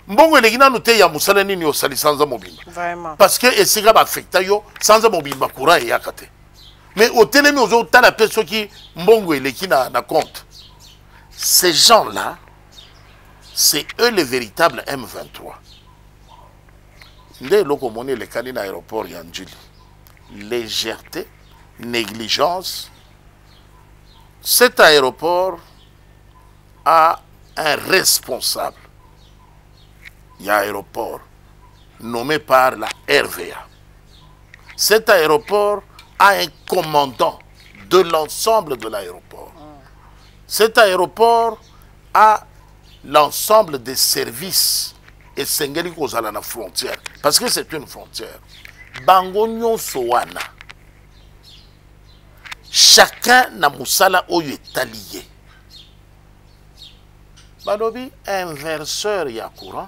Mbongo elekina nute ya Moussala nini yo sali sans mobile. Vraiment. Parce que esika ba affecta yo sans mobile ba courant et yakate. Mais au télé nous autres la personne qui mbongo elekina na compte. Ces gens-là, c'est eux les véritables M23. Dès lors qu'on est les candidats aéroport Yanjili, légèreté, négligence, cet aéroport a un responsable. Il y a un aéroport nommé par la RVA. Cet aéroport a un commandant de l'ensemble de l'aéroport. Cet aéroport a l'ensemble des services et Sengeli Kozala na frontière. Parce que c'est une frontière. Bangonyon Sowana. Chacun na Moussala Oyo est allié. Balobi, inverseur ya courant.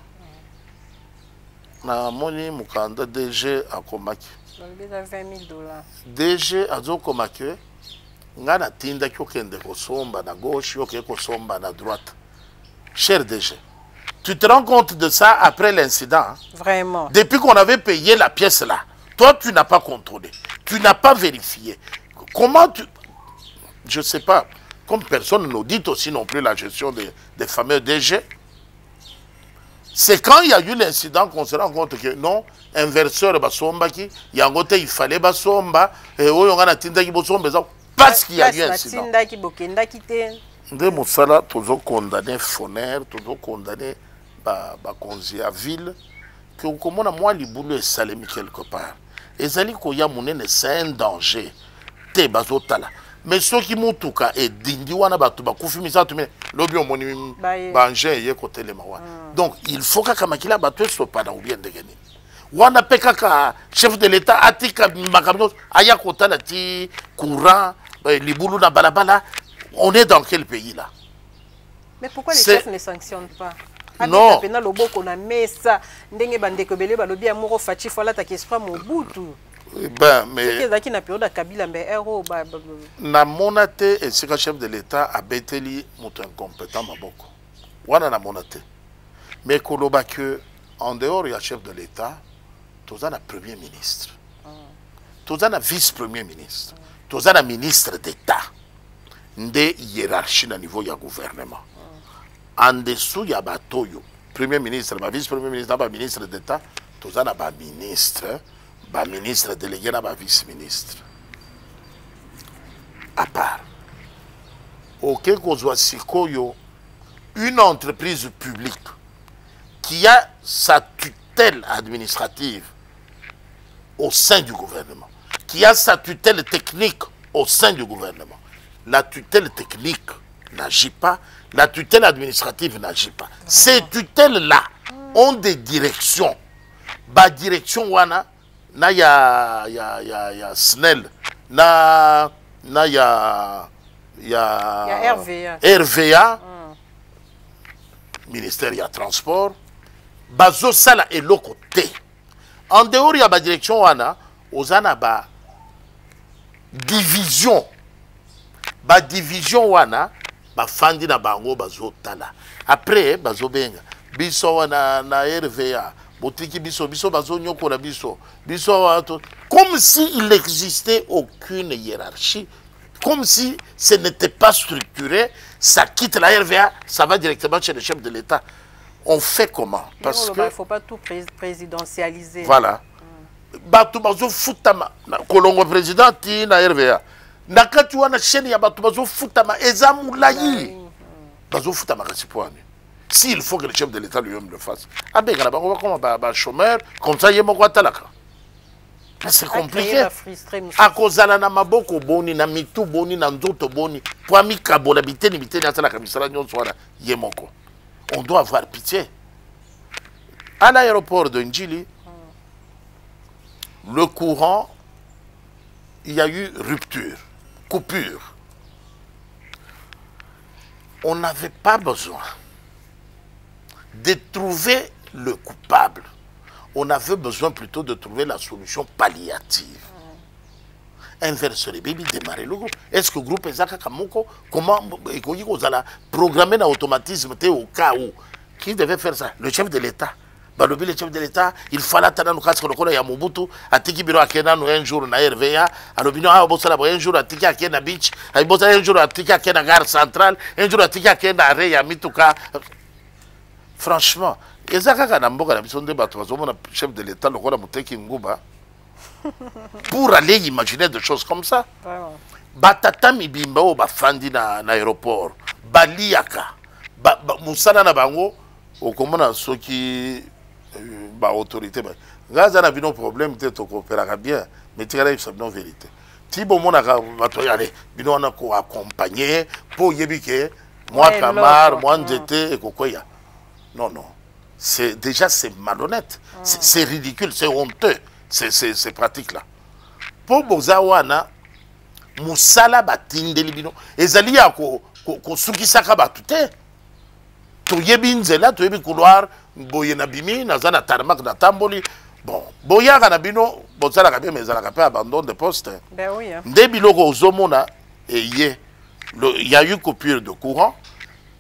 Na moni Mukanda DG à Komaki. $20 000. DG azokoma ke nga natindaki okende kosomba na gauche yo okende kosomba na droite. Cher DG, tu te rends compte de ça après l'incident? Hein? Vraiment. Depuis qu'on avait payé la pièce là, toi tu n'as pas contrôlé, tu n'as pas vérifié. Comment tu... Je ne sais pas, comme personne ne nous dit aussi non plus la gestion des fameux DG. C'est quand il y a eu l'incident qu'on se rend compte que non, inverseur basombaki, il fallait basomba, et on a tindaki basomba parce qu'il y a eu un incident. Nde mosala toujours condamné Foner, toujours condamné bakonzi à ville, que komona moi libulu esalemi quelque part. Ezali koya munene c'est un danger. Te bazotala. Mais ceux qui mutuka et dindi wana batu bakufi misatu mais lobi omoni banje ye côté le mawa. Donc il faut que makila batu sopa na ubien ndegeni. Wana pekaka chef de l'état atika makamno aya kotala ti courant libulu na balabala. On est dans quel pays là? Mais pourquoi les chefs ne sanctionnent pas? Non. Ben, mais na monate et c'est le chef de l'État a beteli moto incompétent maboko. Wana na monate. Mais koloba que en dehors il y a chef de l'État, tous un premier ministre, tous un vice-premier ministre, tous un ministre d'État. Des hiérarchies à niveau du gouvernement. En dessous, il y a Batoyo, premier ministre, vice-premier ministre, ministre d'État, tout ça, il y a ministre délégué, vice-ministre. À part, auquel qu'on soit une entreprise publique qui a sa tutelle administrative au sein du gouvernement, qui a sa tutelle technique au sein du gouvernement. La tutelle technique n'agit pas, la tutelle administrative n'agit pas. Ces tutelles-là ont des directions. Ba direction wana, na ya SNEL, na RVA, ministère ya transport, bazo sala et l'autre côté. En dehors, il y a ba direction wana, ozana ba division. Ba division wana ba fandi na bango bazotala après bazobenga biso wana na RVA botiki biso bazo nyoko na biso comme si il n'existait aucune hiérarchie, comme si ce n'était pas structuré. Ça quitte la RVA, ça va directement chez le chef de l'État. On fait comment? Parce que il ne faut pas tout présidentialiser. Voilà. Bato bazo futama kolongo président ti na RVA. Nakati wana chaîne ya bato bazo futama ezamulayi bazo futama kasipwani. S'il faut que le chef de l'État lui-même le fasse. Abeka ba ko comme ba chômeur comme ça yemo ko talaka. C'est compliqué. A kozala na maboko boni na mitu boni na nzoto boni pour amikabo na biteni na talaka misala nyonso wana yemoko. On doit avoir pitié. À l'aéroport de Njili, le courant, il y a eu rupture, coupure. On n'avait pas besoin de trouver le coupable. On avait besoin plutôt de trouver la solution palliative. Inverser les bébés, démarrer le groupe. Est-ce que le groupe est Kamoko, comment vous allez programmer l'automatisme au cas où? Qui devait faire ça? Le chef de l'État. Le chef de l'État, il fallait attendre que le Mobutu, à Tikibiro Akena un jour na RVA, à l'opinion un jour à Tika Akena Beach, un jour à Tika Akena Gare Centrale, un jour à Tika Akena Areya Mituka. Franchement, Ezaka Namboka, le chef de l'État, le roi Muteki Nguba, pour aller imaginer des choses comme ça. Batata Mibimba ou Bafandi na aéroport, Baliaka, Moussana Nabango, au commun ceux qui. Autorité. Gaza n'a pas de problème, peut-être qu'on coopérera bien, mais tu as une vérité. Si bon, on a accompagné pour que moi, Kamar, moi, Ndete et Kokoya. Non, non. Déjà, c'est malhonnête. C'est ridicule, c'est honteux, ces pratiques-là. Pour Bozawana, Moussala Batinde Libino, Ezali a Sukisaka Batute. Tu yebinzela, tu yebi couloir. Boye na bimi na zana tarmak na tamboli Bon, boyaka na bino, bozala bien mais ezalaka pe abandon de poste. Ben oui. Nde biloko ozomona eye. Il y a eu coupure de courant.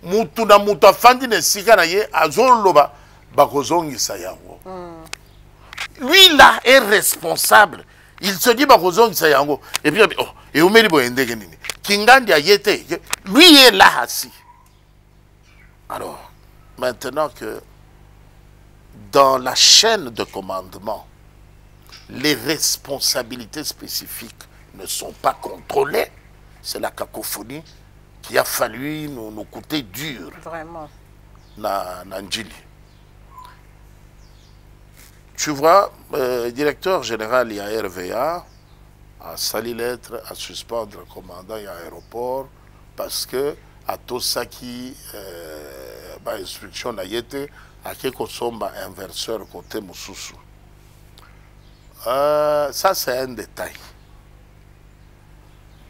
Mutu na mutu afandi na esika na ye azoloba bakozongisa yango. Lui là est responsable. Il se dit bakozongisa yango. Et puis oh, et omeli boyendeke nini. Kingandi ayete. Lui est là assis. Alors, maintenant que dans la chaîne de commandement, les responsabilités spécifiques ne sont pas contrôlées, c'est la cacophonie qui a fallu nous coûter dur. Vraiment. Na Ndjili. Tu vois, directeur général il y a RVA a sali lettre à suspendre le commandant et aéroport parce que à Tosaki instruction na yete à quelque somba inverseur côté Moussousou. Ça c'est un détail.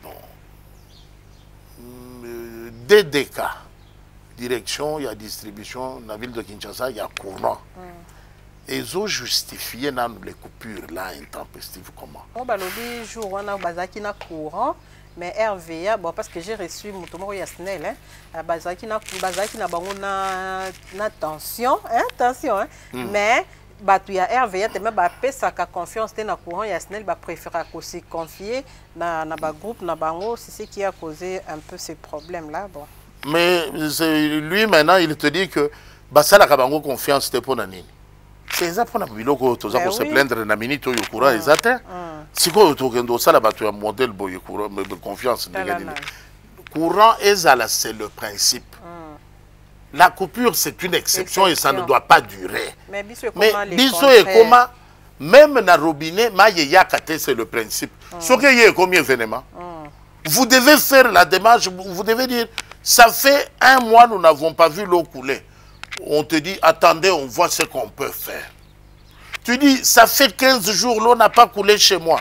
Bon. DDK, direction, il y a distribution dans la ville de Kinshasa, il y a courant. Et ils ont justifié les coupures là intempestives comment? On va le jour où on a bazaki na courant, mais RVA, bon parce que j'ai reçu mon tomo Yasnel, hein, bazaki na bango na tension, hein, tension, hein, mais batu ya RVA te même ba pesa ka confiance te na courant Yasnel ba préférer aussi confier na ba groupe na bango, c'est ce qui a causé un peu ces problèmes là, bon. Mais lui maintenant il te dit que basala ka bango confiance te pour nani. C'est ça pour biloko toza ko se plaindre na minute yo courant ezate. Siko to kendo sala batu ya modèle boye courant de confiance ndenge. Courant ezala c'est le principe. La coupure c'est une exception et ça ne doit pas durer. Mais biso et comment même na robinet maye yakate c'est le principe. Ce que y est combien événement. Vous devez faire la démarche, vous devez dire ça fait un mois nous n'avons pas vu l'eau couler. On te dit, attendez, on voit ce qu'on peut faire. Tu dis, ça fait 15 jours, l'eau n'a pas coulé chez moi.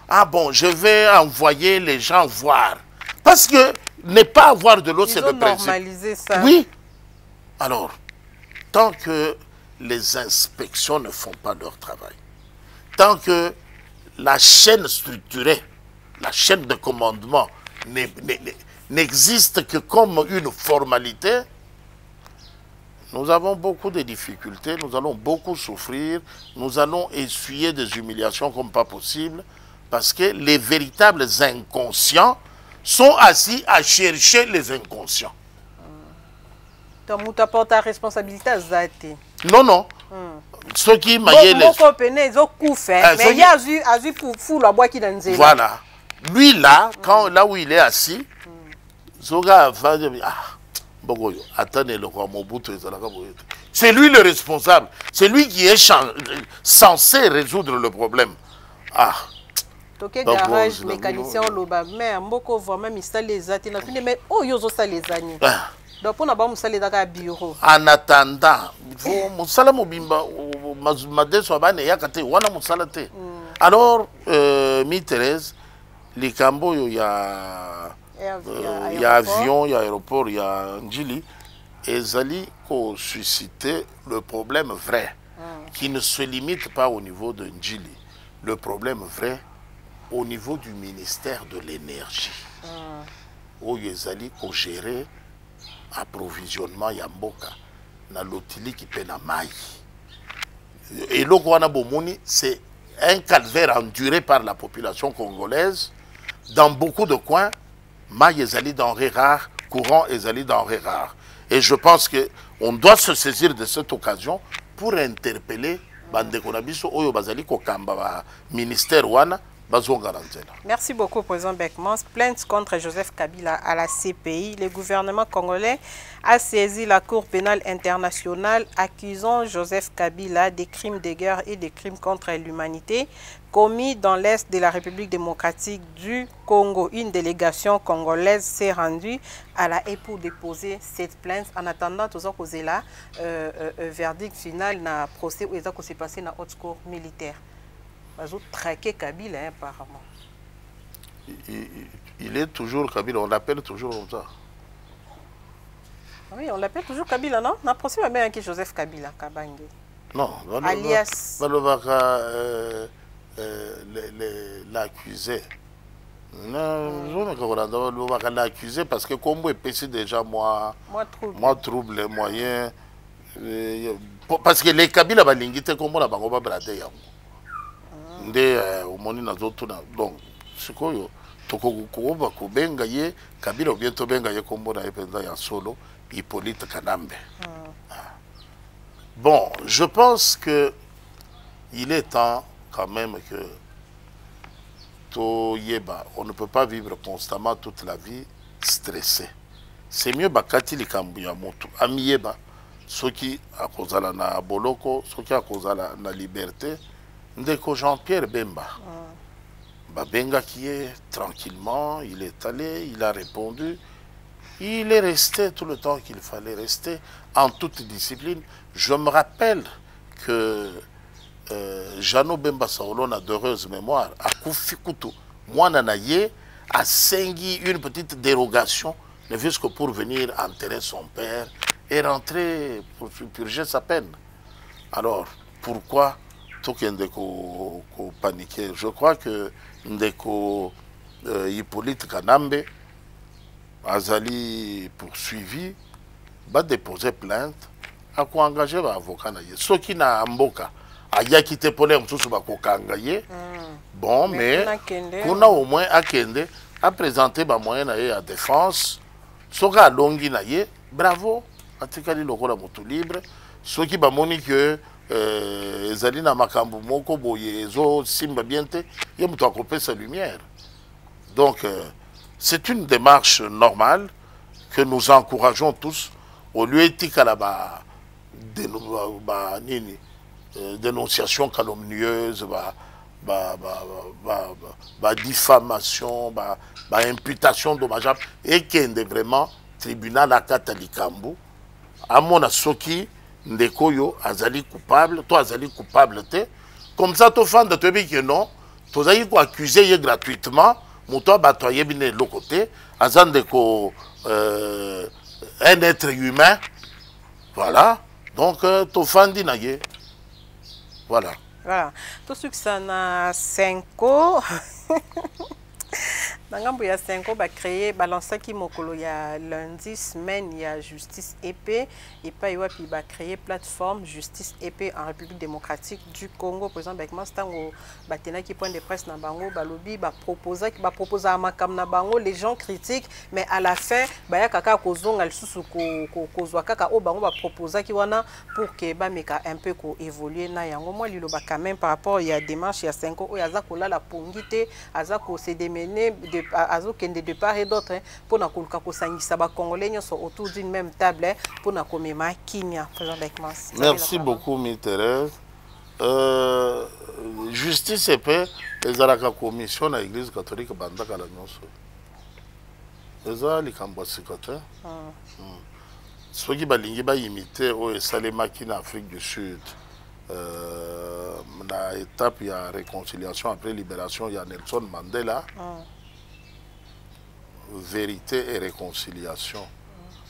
Ah bon, je vais envoyer les gens voir. Parce que ne pas avoir de l'eau, c'est le principe. Normaliser ça. Oui. Alors, tant que les inspections ne font pas leur travail, tant que la chaîne structurée, la chaîne de commandement n'existe que comme une formalité, nous avons beaucoup de difficultés, nous allons beaucoup souffrir, nous allons essuyer des humiliations comme pas possible, parce que les véritables inconscients sont assis à chercher les inconscients. Donc, tu apportes ta responsabilité à Zati. Non, non. Ceux qui maillent les... Mais il y a eu pour la boîte qui dans le... Voilà. Lui, là, quand, là où il est assis, Zoga va dire, ah, c'est lui le responsable. C'est lui qui est censé résoudre le problème. Ah. Toké garage mécanicien loba mais mboko vraiment misali les ati na fini mais oh yozo ça les ani. Donc pour na ba musali daka bureau. En attendant, faut musala mobimba madeso bane yakate wana musala te. Alors mi Thérèse les cambo il y a avion, il y a aéroport, il y a Ndjili, et Zali ont suscité le problème vrai, qui ne se limite pas au niveau de Ndjili. Le problème vrai au niveau du ministère de l'énergie. Où Zali ont géré approvisionnement Yamboka, na lotili qui peine à maille. Et l'Okwana Bomoni, c'est un calvaire enduré par la population congolaise dans beaucoup de coins. Maille ezali denrées rares, courant ezali denrées rares. Et je pense qu'on doit se saisir de cette occasion pour interpeller Bandeko Nabiso Oyo Bazali Kokamba, ministère Wana, Bazo Garanzela. Merci beaucoup, Président Beckmans. Plainte contre Joseph Kabila à la CPI. Le gouvernement congolais a saisi la Cour pénale internationale accusant Joseph Kabila des crimes de guerre et des crimes contre l'humanité commis dans l'Est de la République démocratique du Congo. Une délégation congolaise s'est rendue à la haie pour déposer cette plainte. En attendant, tout ça causé là, verdict final na procès où ça s'est passé dans la haute cour militaire. Ils ont traqué Kabila apparemment. Il est toujours Kabila, on l'appelle toujours comme ça. Oui, on l'appelle toujours Kabila, non? On a procès même avec Joseph Kabila, Kabange. Non, alias l'accusé. Non, l'accusé parce que comme vous épessez déjà moi trouble moyen parce que les Kabila balingite comme on a bango ba brade yango. Nde omoni na zoto na donc sikoyo tokokuba kubenga ye Kabila bientôt benga ye comme on a penza ya solo Hippolyte Kanambe. Bon, je pense que il est temps quand même que on ne peut pas vivre constamment toute la vie stressé. C'est mieux bakati likambu ya moto amiyeba soki akozala na boloko soki akozala na liberté ndeko Jean-Pierre Bemba. Babenga qui est tranquillement, il est allé, il a répondu. Il est resté tout le temps qu'il fallait rester en toute discipline. Je me rappelle que Jeannot Bemba Saolon a d'heureuse mémoire. À Koufikutu, moi Nanaye a singui une petite dérogation, ne fût-ce que pour venir enterrer son père et rentrer pour purger sa peine. Alors, pourquoi tout Ndeko paniquer? Je crois que Ndeko Hippolyte Kanambe Azali poursuivi, va déposer plainte, à quoi engager l'avocat. Ce qui n'a mboka, a y a quitté pour les moussous engager. Bon, mais on a au moins à Kende à présenter ma moyenne à défense. Ce qui a longi naïe, bravo, en tout cas, il y a moto libre. Ce qui va moni que Zalina Makambu Moko Boyezo Simba Biente, il y a moto à sa lumière. Donc, c'est une démarche normale que nous encourageons tous au lieu d'éthique à la dénonciation calomnieuse, diffamation, imputation dommageable et qu'il y ait vraiment tribunal à Katalikambu. À mon asoki, Ndekoyo, Azali coupable, toi Azali coupable, comme ça, tu fais de te dire que non, tu as accusé gratuitement. Moutoua batoye bine de l'autre côté, azandeko un être humain, voilà. Donc tofandi naye, voilà. Voilà. Tout ce que ça na 5 ans. Nangambo ya 5 ans ba créer balancer qui mokolo ya lundi semaine il y a justice épée et pas y puis ba créer plateforme justice épée en République démocratique du Congo par exemple avec mastango batena qui point de presse na bango balobi ba proposer à makam na bango les gens critiquent mais à la fin ba ya kaka kozonga lisusu kozwa kaka o bango ba proposer qui wana pour que ba meka un peu ko évoluer na yango moi lilo ba quand même par rapport il y a démarche il y a 5 ans o ya za kola la pongité azako se démener de de part et d'autre pour na koluka ko sangisa ba congolais nyonso autour d'une même table pour na komema kinya président Beckman. Merci beaucoup mi Thérèse. Justice et paix les araka commission na église catholique bandaka la nyonso. Eza likambo sikote. Soki balingi ba imiter o esalemaki na Afrique du Sud. La étape il y a réconciliation après libération il y a Nelson Mandela. Vérité et réconciliation.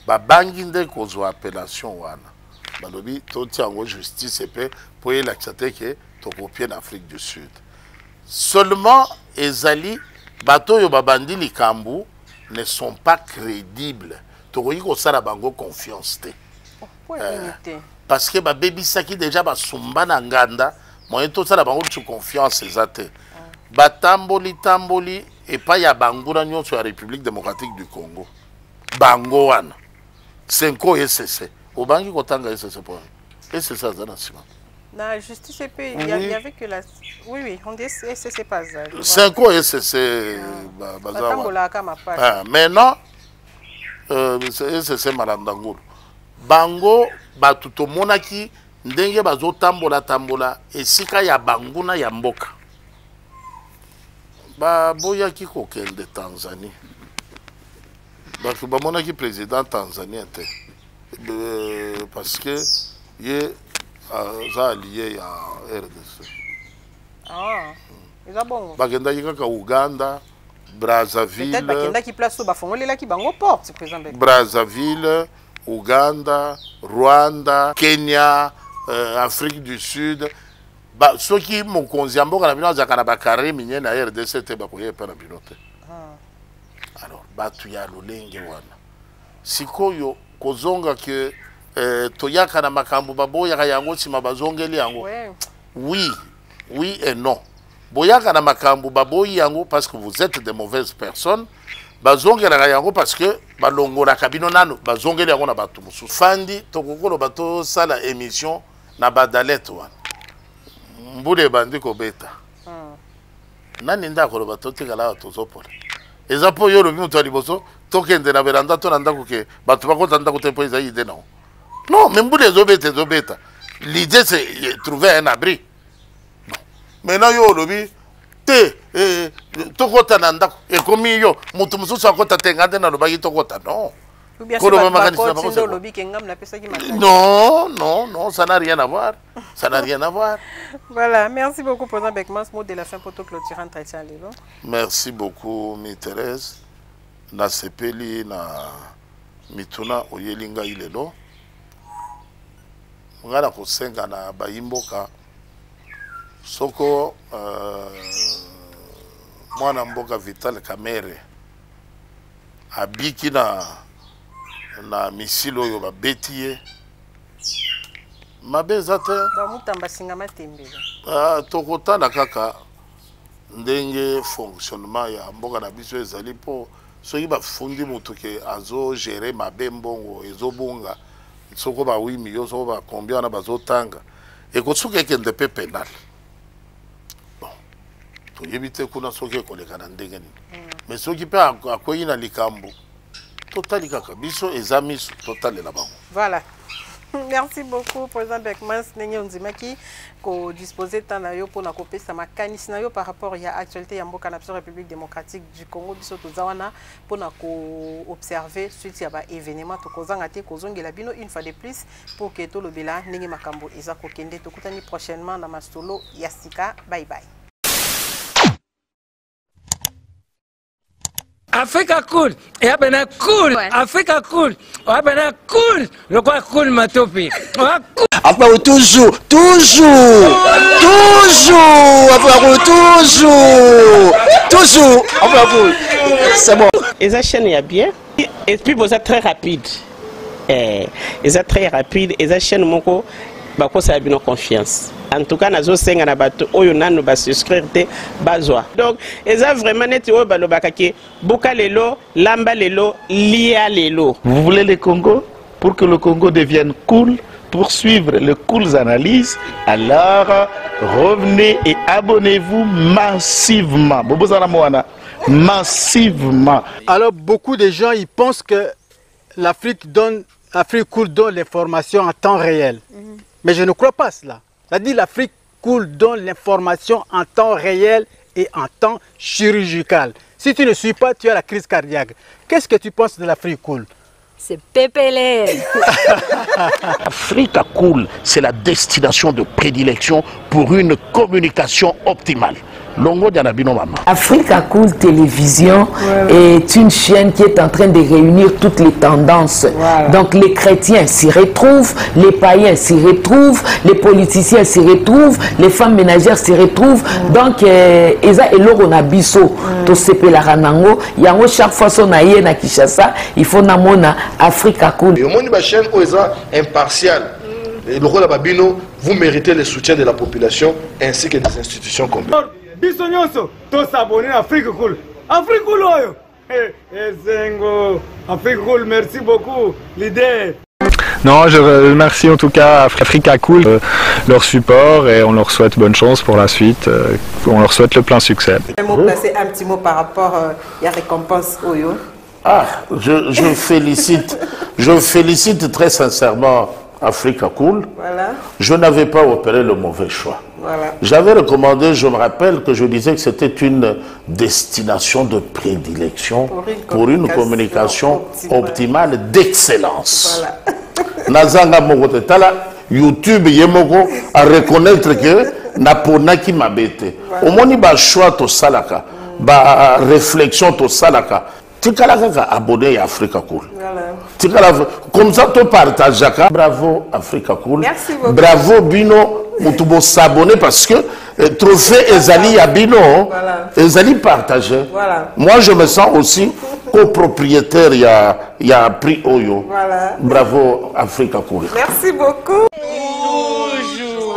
Babanginde kozwa appellation wana. Balobi toti yango justice et paix pour l'accepter que to copier en Afrique du Sud. Seulement ezali bato yo babandi likambu ne sont pas crédibles. Tokoki kosala bango confiance te. Parce que baby saki déjà basumba na nganda moyen to sala bango tu confiance ezate. Batamboli tamboli et pas ya bangura nyon sur la République démocratique du Congo. Bango wana. 5 ans SCC. Au bangi kotanga SCC pour. Et c'est ça zanasima. La justice et puis il y avait que la oui on dit SCC pas ça. 5 ans SCC batambola kama pas. Maintenant SCC malandangulu. Bango batuto monaki ndenge bazo tambola esika ya banguna ya mboka. Boya qui coquel de Tanzanie. Donc, mon qui président tanzanien parce que il est allié à RDC. Ah, ils ont bon. Bagenda yika Ouganda, Brazzaville. Peut-être bagenda qui place au bafongole là qui bango porte président. Brazzaville, Ouganda, Rwanda, Kenya, Afrique du Sud. Bah, ceux qui m'ont connu, RDC, alors, batu ya lolenge wana. Sikoyo kozonga ke toyaka na makambo baboya yango sima bazongeli yango. Oui, oui et non. Boyaka na makambo baboyi yango parce que vous êtes de mauvaises personnes. Bazongela yango parce que balongola kabino nano bazongeli yango na batu musu. Fandi tokokolo bato sala émission na badalete wana. Mbule bandi ko beta. Nani ndako bato tikala tozopola. Ezapo yo lobi mutu aliboso tokende na veranda to nanda kuke batu bakota nda kutempo eza ide non. Non, même mbule zobeta. L'idée c'est trouver un abri. Bon. Maintenant yo lobi te tokota nanda e komi yo mutu mususu akota tengande na lobaki tokota non. Non, non, non, ça n'a rien à voir. Ça n'a rien à voir. Voilà, merci beaucoup, Président Beckmans. Mot de la fin pour tout clôturer entretien. Merci beaucoup, mi Thérèse. Na sepeli na mituna oyelinga ilelo. Ngana kosenga na bayimboka. Soko mwana mboka Vital Kamerhe. Abiki na misilo yo babeti ye mabeza te mutamba singa matembele tokotana kaka ndenge fonctionnement ya mboka na biso ezali po soki bafundi mutu ke azo gérer mabe mbongo ezobunga soko ba 8 millions soko ba combien na bazotanga ekosuka ekende pe penal bon toyebi te kuna soki ekoleka na ndenge nini mais soki pe akoyi na likambo total kakabiso ezamiso total la bango. Voilà. Merci beaucoup Président Beckmans nenge onzimaki ko disposer tana yo pour na kopesa makanisi na yo par rapport à actualité ya mboka na République démocratique du Congo biso tozawana pour na ko observer suite ya ba événement to kozanga te kozongela bino une fois de plus pour que to lobela nenge makambo eza ko kende to kutani prochainement na mastolo ya sika. Bye bye. Africa cool, et abena cool, ouais. Africa cool, abena cool, le quoi cool matopi. Après toujours, après c'est bon. Et ça chaîne est bien, et puis vous êtes très rapide. Et ça très rapide, et ça chaîne moko, bah quoi ça a bien confiance. En tout cas, nazo senga na bato oyo nanu ba souscrire te bazwa. Donc, eza vraiment net oyo balobaka ke boka lelo, lamba lelo, lia lelo. Vous voulez le Congo pour que le Congo devienne cool, pour suivre les cool analyses, alors revenez et abonnez-vous massivement. Massivement. Alors beaucoup de gens ils pensent que l'Afrique cool donne l'information en temps réel. Mais je ne crois pas cela. C'est-à-dire l'Afrique cool donne l'information en temps réel et en temps chirurgical. Si tu ne suis pas, tu as la crise cardiaque. Qu'est-ce que tu penses de l'Afrique cool? C'est PPL. Africa Cool, c'est la destination de prédilection pour une communication optimale. Longo Dianabino Mama. Africa Cool Télévision est une chaîne qui est en train de réunir toutes les tendances. Voilà. Donc les chrétiens s'y retrouvent, les païens s'y retrouvent, les politiciens s'y retrouvent, les femmes ménagères s'y retrouvent. Donc Eza et Lorona Bisso, to sepe la ranango, yango chaque fois son aïe na Kinshasa, il faut namona Africa Cool. Et au monde de la chaîne Oeza impartial. Et le rôle de Babino, vous méritez le soutien de la population ainsi que des institutions complètes. Bisognoso, tous s'abonner à Afrique Cool. Afrique Cool, Zengo, Afrique Cool, merci beaucoup, l'idée. Non, je remercie en tout cas Africa Cool, leur support et on leur souhaite bonne chance pour la suite. On leur souhaite le plein succès. Un mot placé, un petit mot par rapport à la récompense Oyo. Ah, je félicite très sincèrement Africa Cool. Voilà. Je n'avais pas opéré le mauvais choix. Voilà. J'avais recommandé, je me rappelle que je disais que c'était une destination de prédilection pour une communication optimale d'excellence. Voilà. Nazanga Mogote Tala, YouTube Yemoko à reconnaître que Napona qui m'a bêté. Au moins, il y a choix to salaka, ba réflexion to salaka. tikala kaka abonné à Africa Cool. Voilà. Tikala comme ça tu partages. Bravo Africa Cool. Merci beaucoup. Bravo Bino. Mutubo s'abonner parce que trophée Ezali à Bino. Voilà. Ezali partagé. Voilà. Moi je me sens aussi copropriétaire. Il y a prix Oyo. Voilà. Bravo Africa Cool. Merci beaucoup. Toujours.